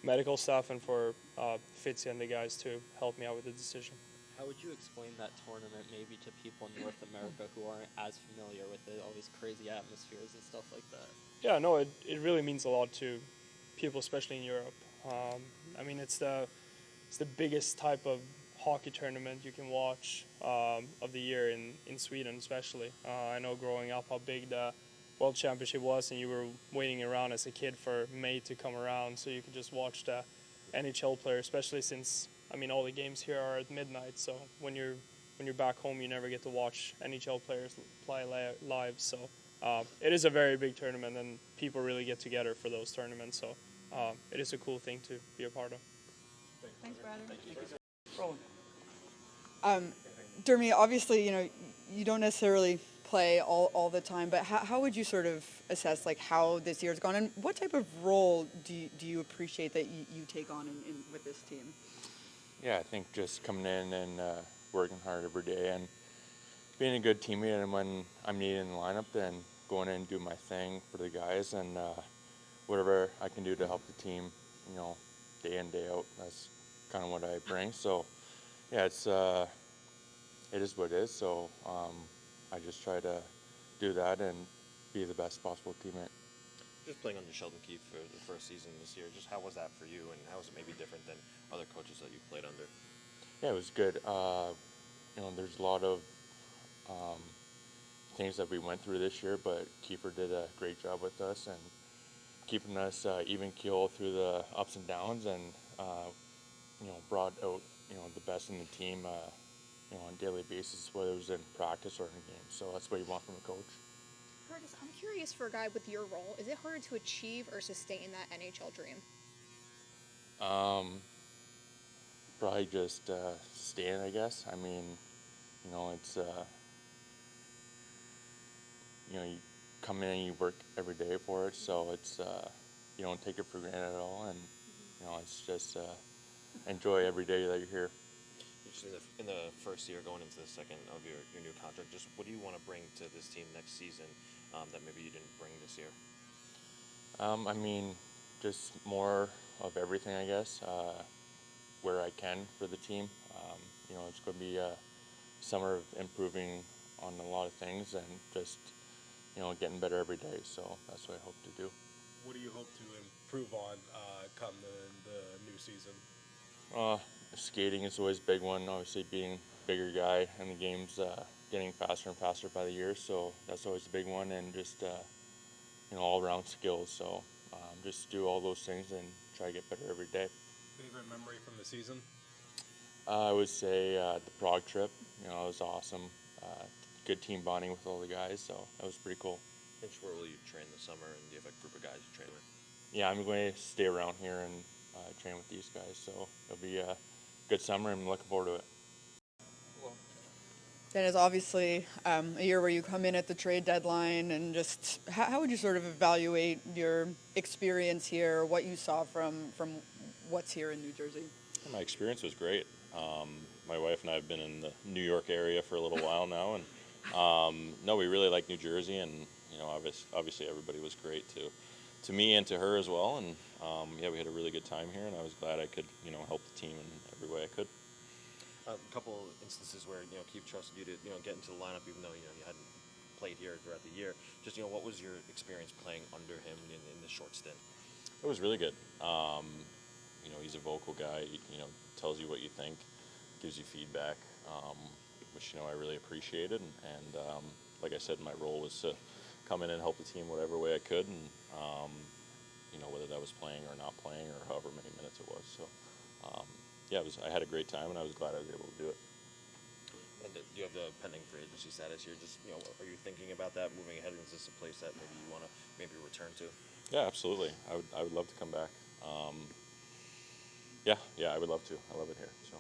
medical stuff and for Fitzy and the guys to help me out with the decision. How would you explain that tournament maybe to people in North America who aren't as familiar with it, all these crazy atmospheres and stuff like that? Yeah, no, it really means a lot to people, especially in Europe. I mean, it's the biggest type of hockey tournament you can watch of the year in Sweden, especially. I know growing up how big the World Championship was, and you were waiting around as a kid for May to come around so you could just watch the NHL player, especially since, I mean, all the games here are at midnight, so when you're back home, you never get to watch NHL players play live. So it is a very big tournament, and people really get together for those tournaments. So it is a cool thing to be a part of. Thanks, Brad. Thank you. Dermy, obviously, you don't necessarily play all the time, but how would you sort of assess how this year's gone, and what type of role do you appreciate that you take on in with this team? Yeah, I think just coming in and working hard every day and being a good teammate, and when I'm needed in the lineup, then going in and do my thing for the guys, and whatever I can do to help the team, day in, day out. That's kind of what I bring. So, yeah, it is what it is. So I just try to do that and be the best possible teammate. Just playing under Sheldon Keefe for the first season this year, just how was that for you, and how was it maybe different than other coaches that you played under? Yeah, it was good. There's a lot of things that we went through this year, but Kiefer did a great job with us and keeping us even keel through the ups and downs, and brought out the best in the team on a daily basis, whether it was in practice or in games. So that's what you want from a coach. Curtis, I'm curious for a guy with your role, is it harder to achieve or sustain that NHL dream? Probably just staying, I guess. I mean, you know, it's you know, you come in and you work every day for it, so it's you don't take it for granted at all, and you know, it's just enjoy every day that you're here. Just in the first year, going into the second of your new contract, just what do you want to bring to this team next season that maybe you didn't bring this year? I mean, just more of everything, I guess, where I can for the team. You know, it's going to be a summer of improving on a lot of things and just, you know, getting better every day. So that's what I hope to do. What do you hope to improve on come the new season? Skating is always a big one. Obviously, being a bigger guy and the game's getting faster and faster by the year, so that's always a big one. And just you know, all-around skills. So just do all those things and try to get better every day. Favorite memory from the season? I would say the Prague trip. You know, it was awesome. Good team bonding with all the guys, so that was pretty cool. Which where will you train this summer, and do you have a group of guys you train with? Yeah, I'm going to stay around here and train with these guys, so it'll be a good summer, and I'm looking forward to it. That is obviously a year where you come in at the trade deadline, and just how would you sort of evaluate your experience here, what you saw from what's here in New Jersey? My experience was great. My wife and I have been in the New York area for a little while now, and no, we really like New Jersey, and you know, obviously everybody was great to me and to her as well, and yeah, we had a really good time here, and I was glad I could, you know, help the team in every way I could. A couple instances where, you know, Keith trusted you to, you know, get into the lineup even though, you know, you hadn't played here throughout the year. Just, you know, what was your experience playing under him in this short stint? It was really good. You know, he's a vocal guy. You know, tells you what you think, gives you feedback, which, you know, I really appreciated. And like I said, my role was to come in and help the team whatever way I could, and you know, whether that was playing or not playing or however many minutes it was. So. Yeah, I had a great time, and I was glad I was able to do it. And you have the pending free agency status here. Just, you know, are you thinking about that moving ahead? Is this a place that maybe you want to return to? Yeah, absolutely. I would love to come back. Yeah, I would love to. I love it here. So.